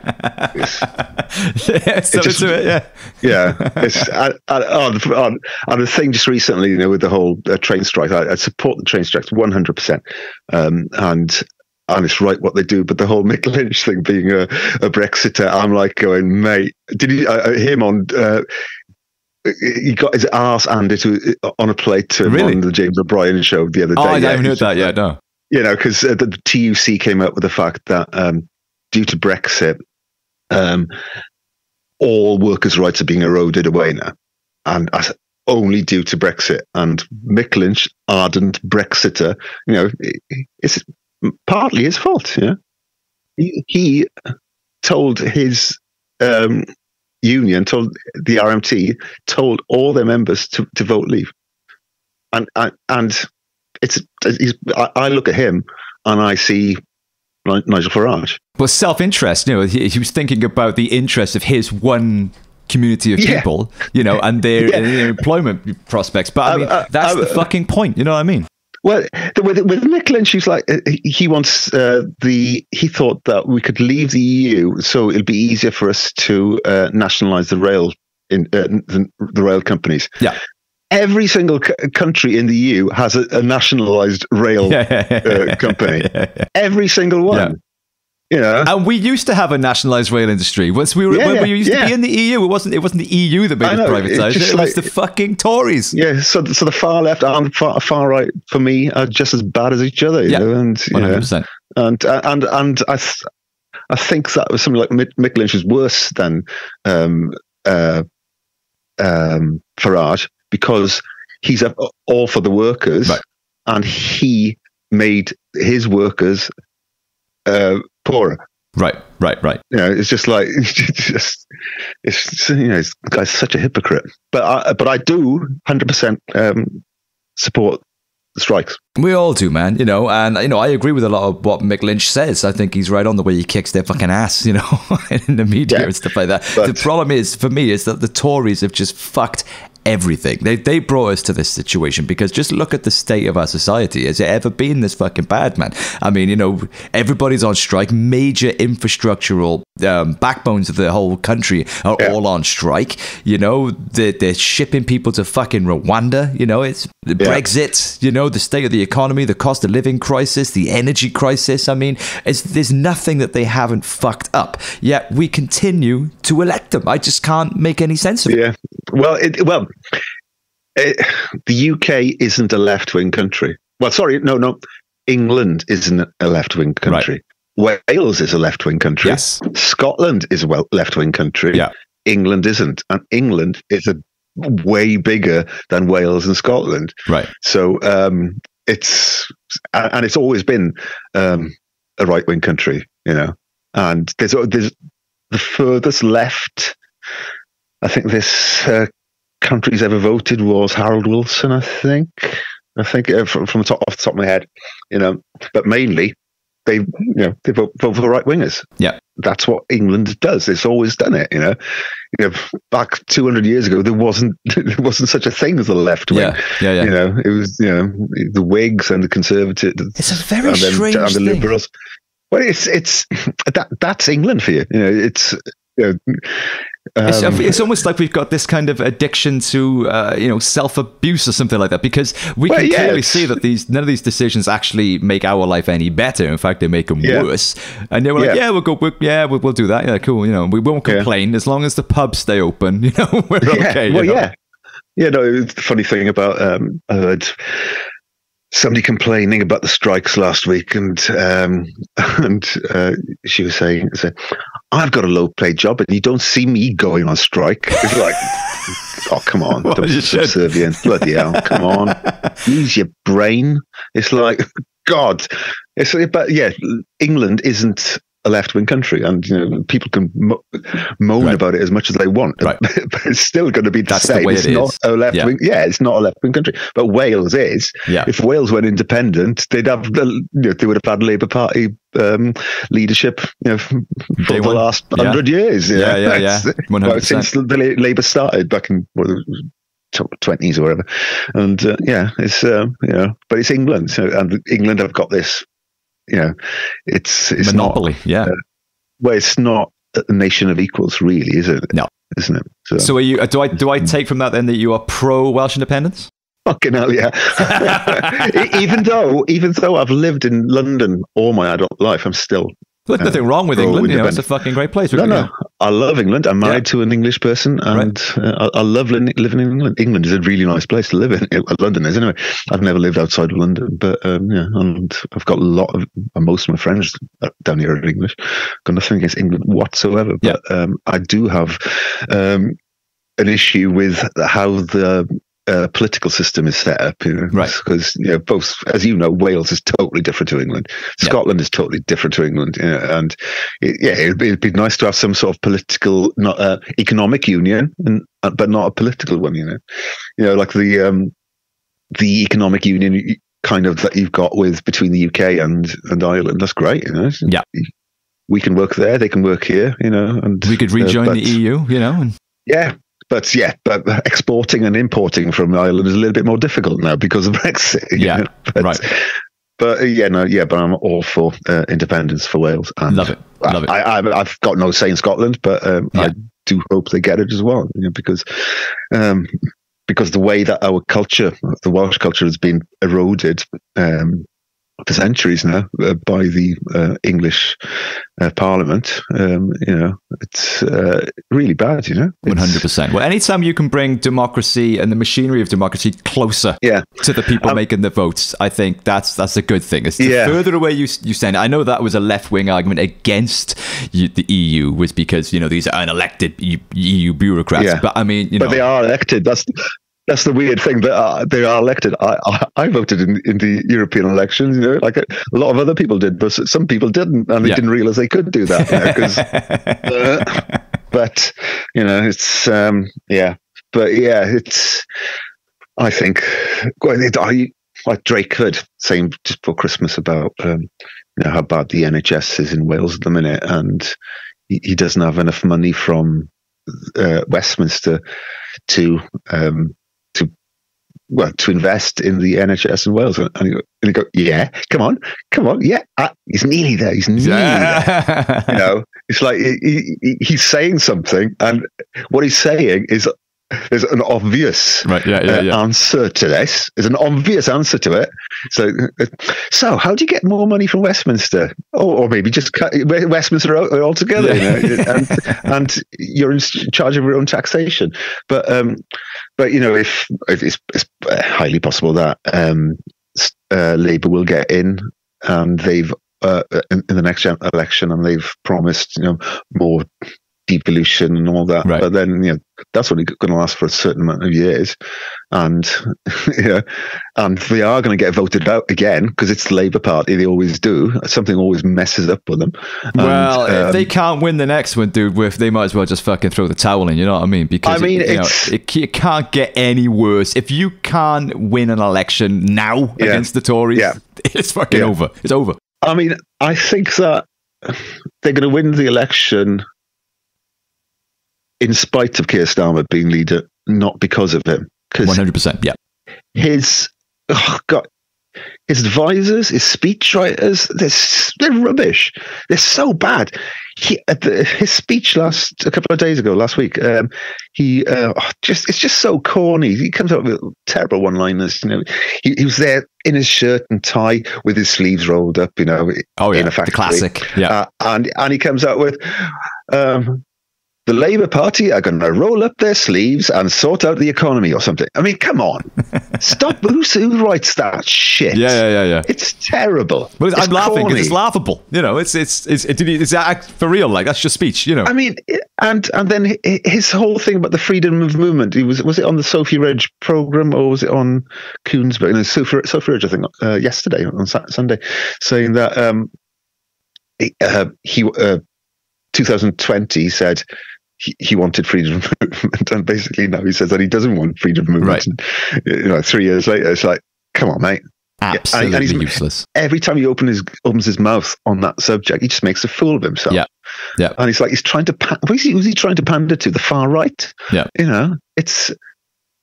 and the thing just recently, with the whole train strike, I support the train strikes 100%, and it's right what they do. But the whole Mick Lynch thing, being a Brexiter, I'm like going, mate, did you him on? He got his arse handed on a plate to him on the James O'Brien show the other day. I haven't heard that yet. No. Because the TUC came up with the fact that due to Brexit, all workers' rights are being eroded away now, and only due to Brexit. And Mick Lynch, ardent Brexiter, it's partly his fault. He told his union, told the RMT, told all their members to vote leave, and I look at him and I see Nigel Farage. But self-interest, he was thinking about the interest of his one community of people, and their employment prospects. But I mean, that's the fucking point. You know what I mean? Well, with Mick Lynch, he's like, he wants he thought that we could leave the EU, so it'll be easier for us to nationalise the rail the rail companies. Yeah. Every single country in the EU has a nationalised rail company. Every single one. And we used to have a nationalised rail industry. When we used to be in the EU, it wasn't the EU that made it privatised. It was the fucking Tories. Yeah, so the far left and far right, for me, are just as bad as each other. And 100%. And I think that was something like Mick Lynch is worse than Farage, because he's all for the workers, right. and he made his workers poorer. Right. It's just like this guy's such a hypocrite. But I do 100% support the strikes. We all do, man. And I agree with a lot of what Mick Lynch says. I think he's right on the way he kicks their fucking ass, in the media and stuff like that. But the problem is, for me, is that the Tories have just fucked everything. They brought us to this situation because just look at the state of our society. Has it ever been this fucking bad, man? I mean, everybody's on strike. Major infrastructural backbones of the whole country are all on strike. They're shipping people to fucking Rwanda. It's the Brexit, the state of the economy, the cost of living crisis, the energy crisis. I mean, there's nothing that they haven't fucked up. Yet we continue to elect them. I just can't make any sense of it. Yeah. Well, the UK isn't a left-wing country. Well, sorry, no. England isn't a left-wing country. Right. Wales is a left-wing country. Yes. Scotland is a left-wing country. Yeah. England isn't. And England is way bigger than Wales and Scotland. Right. So it's always been a right-wing country, And there's the furthest left I think this country's ever voted was Harold Wilson. I think from the off the top of my head, but mainly they vote for right wingers. Yeah, that's what England does. It's always done it. Back 200 years ago, there wasn't such a thing as the left wing. Yeah. It was the Whigs and the Conservatives. It's a very strange and the thing. Liberals. Well, it's that's England for you. It's. It's almost like we've got this kind of addiction to, self-abuse or something like that, because we can clearly see that none of these decisions actually make our life any better. In fact, they make them worse. And they were like, we'll do that. Yeah, cool. We won't complain as long as the pubs stay open. We're okay. Well, the funny thing about I heard somebody complaining about the strikes last week, and she was saying, I've got a low-paid job, and you don't see me going on strike. It's like, oh, come on, well, don't be subservient. Bloody hell, come on, use your brain. It's like, God, but England isn't a left-wing country, and people can moan about it as much as they want, but it's still going to be the same. It's not a left-wing. Yeah, it's not a left-wing country, but Wales is. Yeah. If Wales went independent, they would have had Labour Party leadership, for the last 100 years. Yeah. 100%. Since the Labour started back in the 20s or whatever, and it's but it's England, and England have got this. It's monopoly. Not, well, it's not a nation of equals, really, is it? No, isn't it? So are you? Do I take from that then that you are pro Welsh independence? Fucking hell, yeah. even though I've lived in London all my adult life, I'm still. There's nothing wrong with England. It's a fucking great place. No. I love England. I'm married to an English person, and I love living in England. England is a really nice place to live in. London is, anyway. I've never lived outside of London, but and I've got most of my friends down here are English. Got nothing against England whatsoever, but I do have an issue with how the political system is set up, because both, as Wales is totally different to England. Scotland is totally different to England, and it'd be nice to have some sort of political, not economic union, but not a political one. Like the economic union kind of that you've got between the UK and Ireland. That's great. We can work there, they can work here. And we could rejoin the EU. But exporting and importing from Ireland is a little bit more difficult now because of Brexit. But I'm all for independence for Wales. And love it. I've got no say in Scotland, but I do hope they get it as well. Because the way that our culture, the Welsh culture, has been eroded for centuries now by the English Parliament, it's really bad. 100%. Well, anytime you can bring democracy and the machinery of democracy closer to the people making the votes, I think that's a good thing. It's the further away you send it. I know that was a left-wing argument against the EU, was because these are unelected EU bureaucrats. But I mean, but they are elected. that's the weird thing that they are elected. I voted in the European elections, like a lot of other people did, but some people didn't, and they didn't realize they could do that. But it's but yeah, it's. I think like Drake Hood saying just before Christmas about how bad the NHS is in Wales at the minute, and he doesn't have enough money from Westminster to invest in the NHS in Wales. And you go, yeah, come on, yeah, he's nearly there. He's nearly there. It's like he's saying something, and what he's saying is there's an obvious answer to this. There's an obvious answer to it. So how do you get more money from Westminster? Or maybe just cut Westminster altogether, and you're in charge of your own taxation. But if it's highly possible that Labour will get in, and they've in the next election, and they've promised more devolution and all that, but then that's only going to last for a certain amount of years, and and they are going to get voted out again because it's the Labour Party. They always do. Something always messes up with them. Well, if they can't win the next one, dude, they might as well just fucking throw the towel in. You know what I mean? Because it can't get any worse. If you can't win an election now against the Tories, it's fucking over. It's over. I mean, I think that they're going to win the election in spite of Keir Starmer being leader, not because of him. 100%, yeah. His advisors, his speechwriters, they're rubbish. They're so bad. His speech last week, it's just so corny. He comes up with terrible one-liners. He was there in his shirt and tie with his sleeves rolled up. In a factory. The classic. Yeah, and he comes out with. The Labour Party are going to roll up their sleeves and sort out the economy or something. I mean, come on. Stop. Who writes that shit? Yeah. It's terrible. But I'm laughing because it's laughable. It's for real. Like, that's your speech, I mean, and then his whole thing about the freedom of movement. Was it on the Sophie Ridge programme, or was it on Coonsburg? No, Sophie Ridge, I think, yesterday on Sunday, saying that 2020 said he wanted freedom of movement, and basically now he says that he doesn't want freedom of movement. Right. And, 3 years later, it's like, come on, mate. Absolutely and useless. Every time he opens his mouth on that subject, he just makes a fool of himself. Yeah. And he's like, he's trying to. Who's he trying to pander to? The far right. Yeah. It's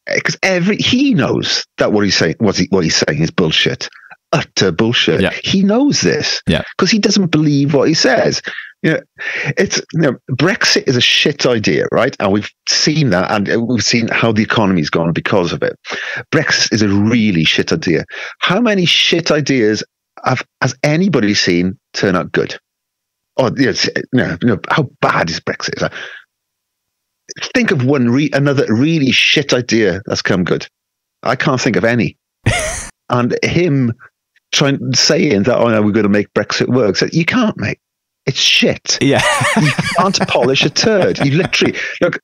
because he knows that what he's saying is bullshit, utter bullshit. Yeah. He knows this. Yeah. Because he doesn't believe what he says. Brexit is a shit idea, right? And we've seen that, and we've seen how the economy's gone because of it. Brexit is a really shit idea. How many shit ideas has anybody seen turn out good? Or how bad is Brexit? Think of another really shit idea that's come good. I can't think of any. And him saying that, we're going to make Brexit work. So you can't, mate. It's shit. Yeah. You can't polish a turd. You literally look.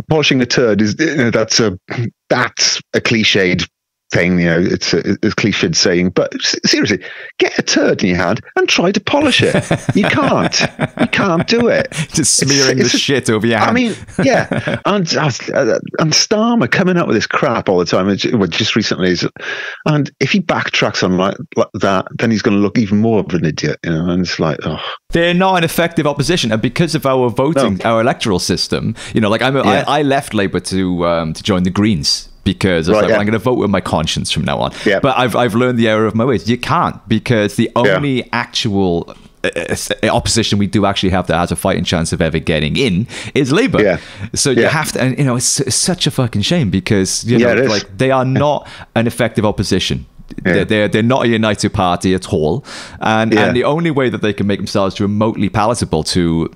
Polishing a turd is that's a cliched thing. It's a cliched saying. But seriously, get a turd in your hand and try to polish it. You can't. You can't do it. Just smearing the shit over your hand. I mean, yeah. And Starmer coming up with this crap all the time. Just recently, and if he backtracks on like that, then he's going to look even more of an idiot. And it's like, oh. They're not an effective opposition, and because of our voting, our electoral system, I left Labour to join the Greens. Because I'm going to vote with my conscience from now on. Yeah. But I've learned the error of my ways. You can't, because the only actual opposition we do actually have that has a fighting chance of ever getting in is Labour. Yeah. So you have to, and it's such a fucking shame, because they are not an effective opposition. Yeah. They're not a united party at all, and the only way that they can make themselves remotely palatable to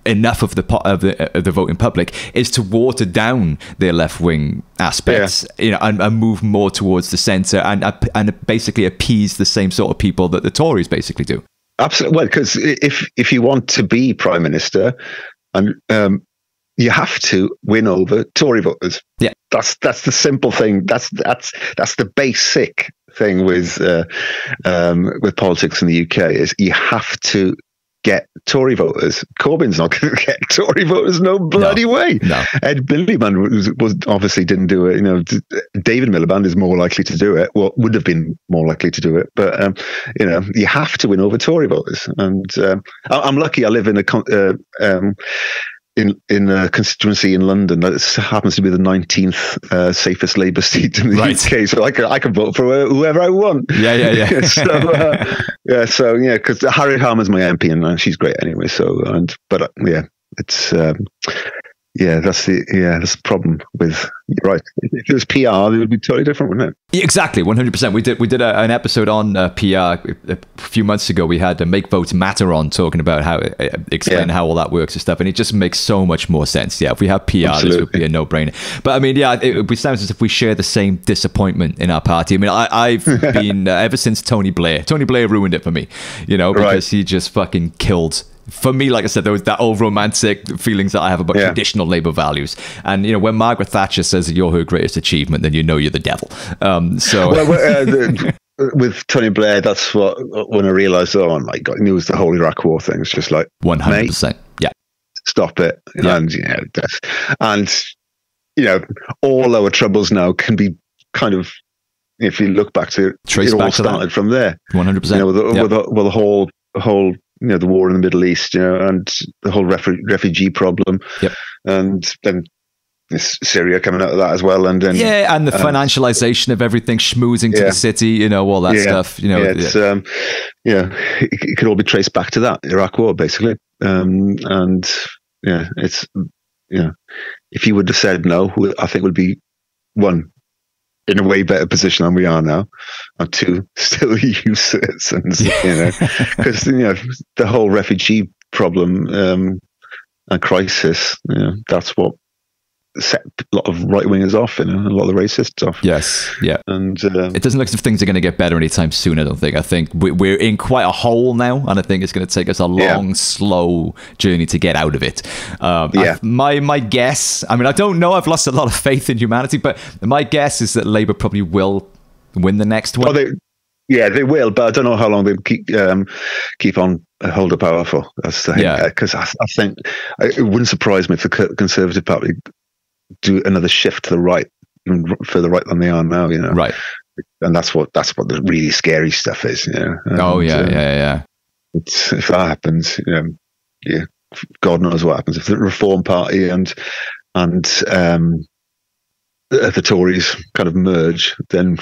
enough of the voting public is to water down their left wing aspects, and move more towards the centre, and basically appease the same sort of people that the Tories basically do. Absolutely. Well, because if you want to be Prime Minister, and you have to win over Tory voters. Yeah, that's the simple thing. That's the basic thing with politics in the UK is you have to get Tory voters. Corbyn's not going to get Tory voters, no bloody way. No. Ed Miliband was obviously didn't do it. David Miliband is more likely to do it. Well, would have been more likely to do it, but you have to win over Tory voters. And I'm lucky. I live in in a constituency in London that happens to be the 19th safest Labour seat in the UK, so I can vote for whoever I want. Yeah. So because Harriet Harman's my MP, and she's great anyway. It's that's the problem with. You're right. If it was PR, it would be totally different, wouldn't it? Yeah, exactly, 100%. We did an episode on PR a few months ago. We had Make Votes Matter on, talking about how how all that works and stuff, and it just makes so much more sense. Yeah, if we have PR, this would be a no-brainer. But I mean, it sounds as if we share the same disappointment in our party. I mean, I've been ever since Tony Blair. Tony Blair ruined it for me, because he just fucking killed. For me, like I said, there was that old romantic feelings that I have about traditional Labour values. And, when Margaret Thatcher says that you're her greatest achievement, then you're the devil. With Tony Blair, that's when I realised, oh my God, it was the whole Iraq War thing. It's just like, 100%. Yeah. Stop it. Yeah. And, all our troubles now can be kind of, if you look back to it, all started from there. 100%. The whole the war in the Middle East, and the whole refugee problem, and then Syria coming out of that as well, and then and the financialization of everything, schmoozing to the city, all that stuff. It could all be traced back to that Iraq War, basically. If you would have said no, I think we'd be one, in a way better position than we are now, and two, still EU citizens, because the whole refugee problem and crisis, that's what set a lot of right wingers off, a lot of the racists off. Yes, yeah. And it doesn't look as if things are going to get better anytime soon. I don't think. I think we're in quite a hole now, and I think it's going to take us a long, slow journey to get out of it. My guess. I mean, I don't know. I've lost a lot of faith in humanity, but my guess is that Labour probably will win the next one. They will, but I don't know how long they'll keep on hold of power for. That's the thing. Because I think it wouldn't surprise me if the Conservative Party do another shift to the right, further right than they are now. Right. And that's what the really scary stuff is. Yeah. If that happens, God knows what happens. If the Reform Party and the Tories kind of merge, then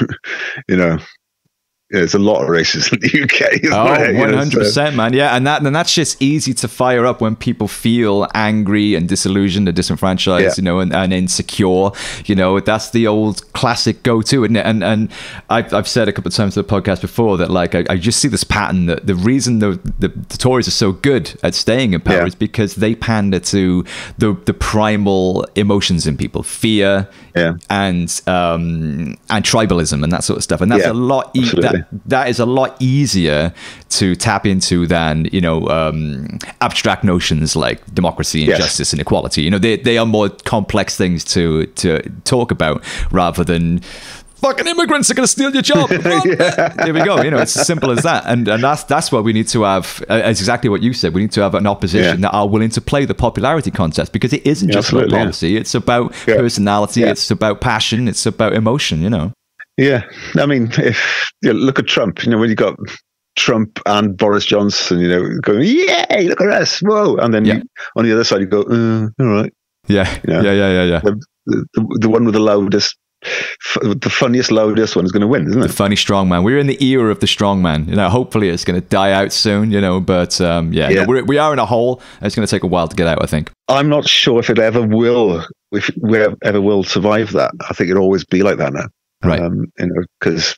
there's a lot of races in the UK. 100%, man. Yeah, and that's just easy to fire up when people feel angry and disillusioned and disenfranchised, and insecure. That's the old classic go-to, isn't it? And I've said a couple of times on the podcast before that, like, I just see this pattern that the reason the Tories are so good at staying in power is because they pander to the primal emotions in people, fear and tribalism and that sort of stuff, and that's a lot. That is a lot easier to tap into than abstract notions like democracy and justice and equality. They are more complex things to talk about rather than fucking immigrants are going to steal your job. Here we go. It's as simple as that. And that's what we need to have. It's exactly what you said. We need to have an opposition that are willing to play the popularity contest, because it isn't just about policy. It's about personality. It's about passion. It's about emotion. Yeah, I mean, if look at Trump, when you got Trump and Boris Johnson, going, yay, look at us, whoa, and then on the other side you go, all right, yeah. The one with the loudest, the funniest, loudest one is going to win, isn't it? The funny strongman. We're in the era of the strongman. Hopefully it's going to die out soon. But we are in a hole. It's going to take a while to get out, I think. I'm not sure if it ever will. If we ever will survive that. I think it'll always be like that now. Right. Because,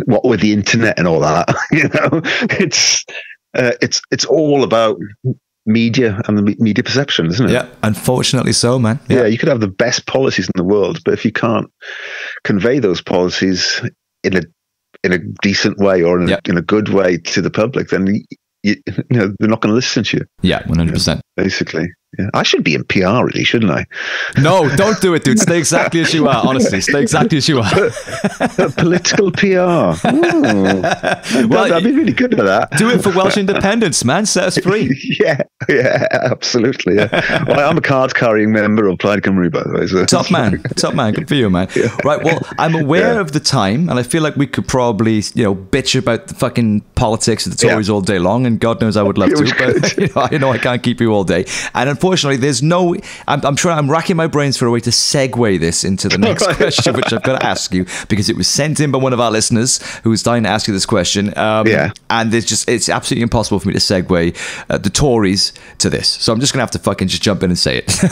what with the internet and all that, it's all about media and the media perception, isn't it? Yeah, unfortunately so, man. Yeah, you could have the best policies in the world, but if you can't convey those policies in a decent way or in a good way to the public, then they're not going to listen to you. Yeah, 100%. Basically. Yeah. I should be in PR, really, shouldn't I? No, don't do it, dude. Stay exactly as you are. Honestly, stay exactly as you are. Political PR. Well, I'd be really good at that. Do it for Welsh independence, man. Set us free. Yeah, absolutely. Yeah. Well, I'm a card-carrying member of Plaid Cymru, by the way. So. Top man. Good for you, man. Yeah. Right. Well, I'm aware of the time, and I feel like we could probably, bitch about the fucking politics of the Tories all day long, and God knows I would love to, but I know I can't keep you all day. And unfortunately, there's no. I'm racking my brains for a way to segue this into the next question, which I've got to ask you because it was sent in by one of our listeners who was dying to ask you this question. And it's absolutely impossible for me to segue the Tories to this. So I'm just going to have to fucking just jump in and say it.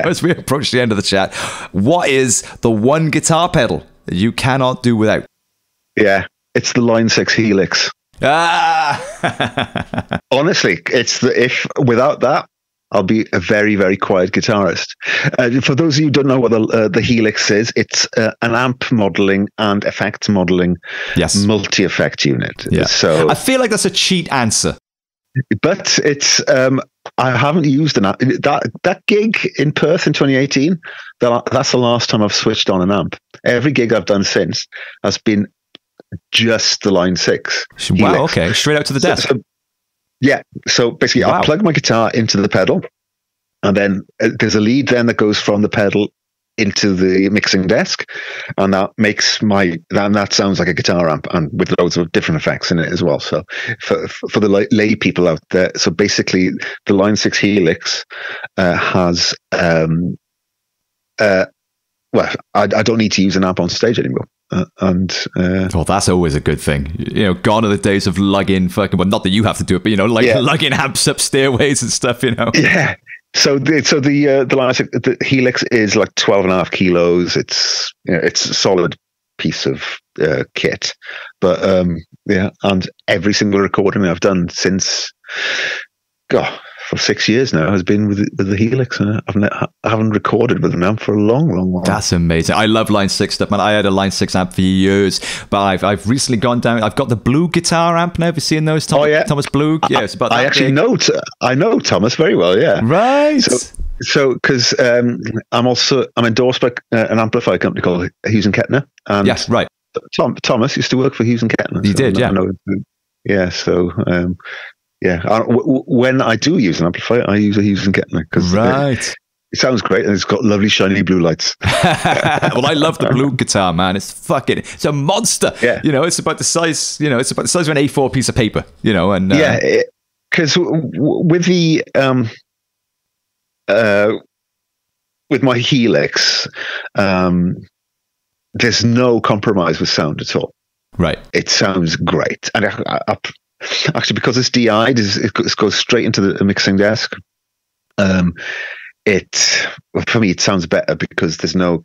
As we approach the end of the chat, what is the one guitar pedal that you cannot do without? Yeah, it's the Line 6 Helix. Honestly, if without that, I'll be a very, very quiet guitarist. For those of you who don't know what the Helix is, it's an amp modeling and effects modeling multi-effect unit. Yeah. So I feel like that's a cheat answer. But it's I haven't used an amp. That gig in Perth in 2018, that's the last time I've switched on an amp. Every gig I've done since has been just the Line 6 Helix. Wow, okay. Straight out to the desk. So basically I'll plug my guitar into the pedal, and then there's a lead then that goes from the pedal into the mixing desk, and that sounds like a guitar amp, and with loads of different effects in it as well. So for the lay people out there, so basically the Line 6 Helix has I don't need to use an amp on stage anymore. Well, that's always a good thing. Gone are the days of lugging fucking. Well, not that you have to do it, but lugging amps up stairways and stuff. Yeah. So the Helix is like 12.5 kilos. It's it's a solid piece of kit, but and every single recording I've done since, for 6 years now has been with the Helix. I haven't recorded with an amp for a long while. That's amazing. I love Line 6 stuff, man. I had a Line 6 amp for years, but I've recently gone down. I've got the Blue guitar amp now. Have you seen those? Thomas Blue? Yeah, it's about that. I know Thomas very well, yeah. Right. So because I'm endorsed by an amplifier company called Hughes and Kettner. And yes, right. Thomas used to work for Hughes and Kettner. He did, yeah. Yeah, so... when I do use an amplifier, I use a Hughes and Kettner because it sounds great and it's got lovely shiny blue lights. Well, I love the Blue guitar, man. It's a monster. Yeah. It's about the size. It's about the size of an A4 piece of paper. And because with the with my Helix, there's no compromise with sound at all. Right. It sounds great, and actually, because it's DI'd, it goes straight into the mixing desk. For me, it sounds better because there's no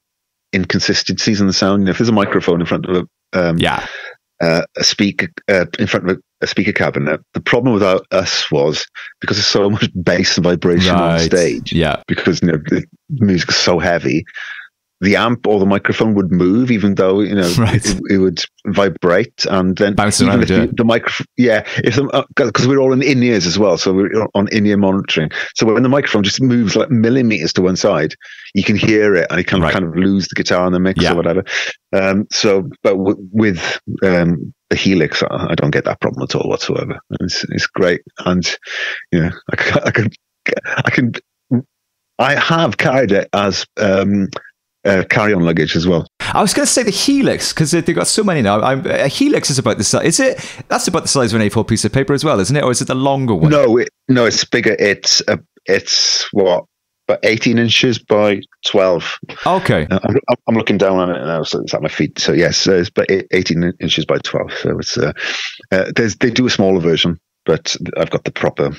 inconsistencies in the sound. If there's a microphone in front of a speaker in front of a speaker cabinet, the problem with us was because there's so much bass and vibration on stage. Yeah, because the music is so heavy. The amp or the microphone would move, even though it would vibrate, and then bouncing around the microphone. Yeah, because we're all in ears as well, so we're on in-ear monitoring. So when the microphone just moves like millimeters to one side, you can hear it, and you can kind of lose the guitar in the mix or whatever. But with the Helix, I don't get that problem at all whatsoever. It's great, and I have carried it as carry-on luggage as well. I was going to say the Helix because they've got so many now. A Helix is about the size. That's about the size of an A4 piece of paper as well, isn't it? Or is it the longer one? No, it's bigger. It's what, about 18 inches by 12. Okay. I'm looking down on it now, so it's at my feet. So yes, it's about 18 inches by 12. So it's they do a smaller version, but I've got the proper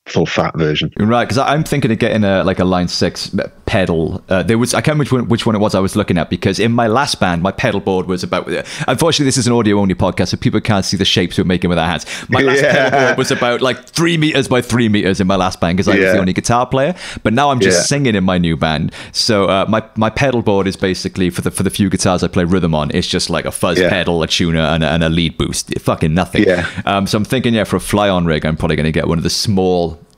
full fat version. Right, because I'm thinking of getting a Line 6 pedal. I can't remember which one it was I was looking at, because in my last band, my pedal board was about... Unfortunately, this is an audio-only podcast, so people can't see the shapes we're making with our hands. My last pedal board was about 3 meters by 3 meters in my last band, because I was the only guitar player. But now I'm just singing in my new band. So my pedal board is basically, for the few guitars I play rhythm on, it's just like a fuzz pedal, a tuner, and a lead boost. Fucking nothing. So I'm thinking, for a fly-on rig, I'm probably going to get one of the small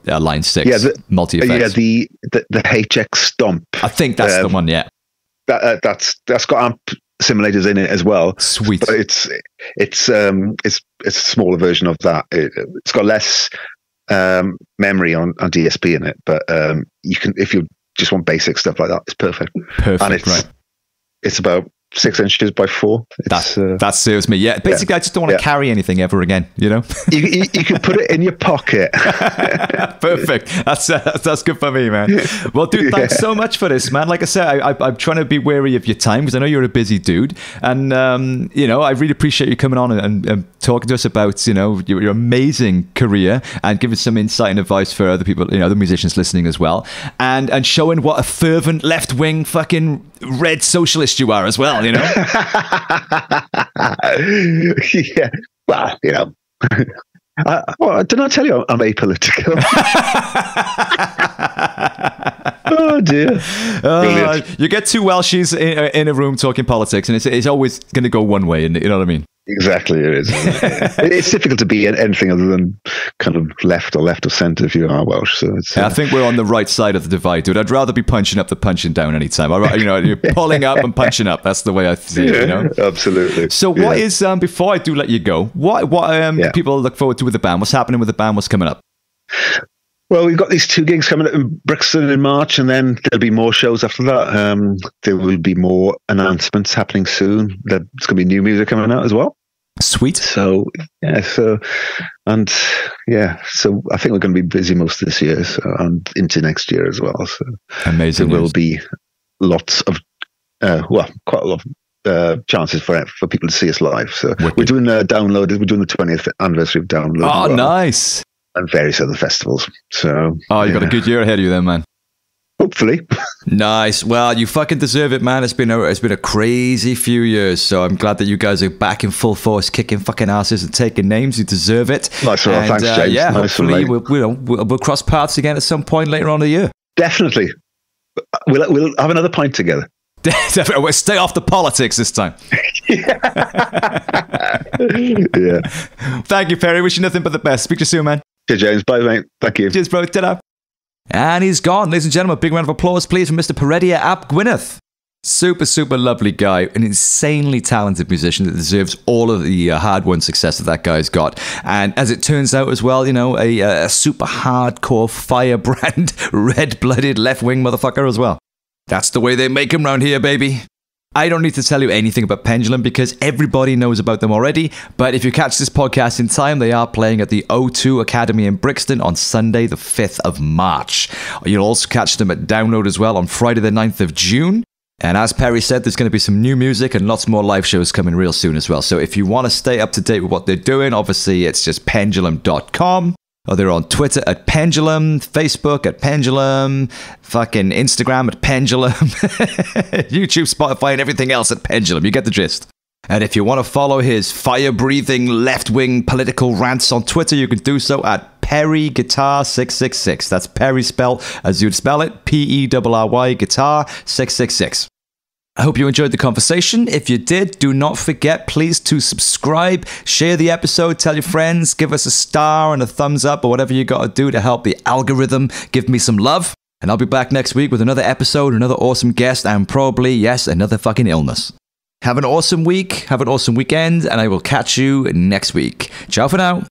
Line 6 multi-effects. Yeah, the HX Stomp. I think that's the one, yeah. That's got amp simulators in it as well. Sweet. But it's a smaller version of that. It's got less memory on DSP in it, but you can, if you just want basic stuff like that, it's perfect. And it's about 6 inches by 4. That serves me. Yeah, basically, I just don't want to carry anything ever again. You know, you can put it in your pocket. Perfect. That's good for me, man. Well, dude, thanks so much for this, man. Like I said, I'm trying to be wary of your time because I know you're a busy dude, and I really appreciate you coming on and talking to us about your amazing career and giving some insight and advice for other people, other musicians listening as well, and showing what a fervent left-wing fucking red socialist you are as well. Yeah. Well, did I tell you I'm apolitical? Oh dear. You get two Welshies in a room talking politics, and it's always going to go one way, and you know what I mean? Exactly, it is. It's difficult to be anything other than kind of left or centre if you are Welsh. So it's, I think we're on the right side of the divide, dude. I'd rather be punching up than punching down anytime. You're pulling up and punching up. That's the way I see it. Absolutely. So what is before I do let you go? What people look forward to with the band? What's happening with the band? What's coming up? Well, we've got these 2 gigs coming up in Brixton in March, and then there'll be more shows after that. There will be more announcements happening soon. There's going to be new music coming out as well. Sweet. So I think we're going to be busy most of this year and into next year as well. So amazing. There will be lots of, quite a lot of chances for people to see us live. So we're doing Download. We're doing the 20th anniversary of Download. Oh, nice. And various other festivals. So you got a good year ahead of you then, man. Hopefully. Nice. Well, you fucking deserve it, man. It's been a crazy few years, so I'm glad that you guys are back in full force, kicking fucking asses and taking names. You deserve it. Nice one. Thanks, James. Yeah, nice hopefully we'll cross paths again at some point later on in the year. Definitely. We'll have another pint together. We'll stay off the politics this time. Yeah. Thank you, Perry. Wish you nothing but the best. Speak to you soon, man. Cheers, James. Bye, mate. Thank you. Cheers, bro. Ta-da. And he's gone. Ladies and gentlemen, a big round of applause, please, for Mr. Peredur ap Gwynedd. Super, super lovely guy. An insanely talented musician that deserves all of the hard-won success that guy's got. And as it turns out as well, a super hardcore firebrand, red-blooded left-wing motherfucker as well. That's the way they make him round here, baby. I don't need to tell you anything about Pendulum because everybody knows about them already, but if you catch this podcast in time, they are playing at the O2 Academy in Brixton on Sunday the 5th of March. You'll also catch them at Download as well on Friday the 9th of June. And as Perry said, there's going to be some new music and lots more live shows coming real soon as well. So if you want to stay up to date with what they're doing, obviously it's just pendulum.com. Or they're on Twitter at Pendulum, Facebook at Pendulum, fucking Instagram at Pendulum, YouTube, Spotify, and everything else at Pendulum. You get the gist. And if you want to follow his fire-breathing left-wing political rants on Twitter, you can do so at Perry Guitar 666. That's Perry spelled as you'd spell it, Perry Guitar 666. I hope you enjoyed the conversation. If you did, do not forget, please, to subscribe, share the episode, tell your friends, give us a star and a thumbs up or whatever you got to do to help the algorithm give me some love. And I'll be back next week with another episode, another awesome guest, and probably, yes, another fucking illness. Have an awesome week, have an awesome weekend, and I will catch you next week. Ciao for now.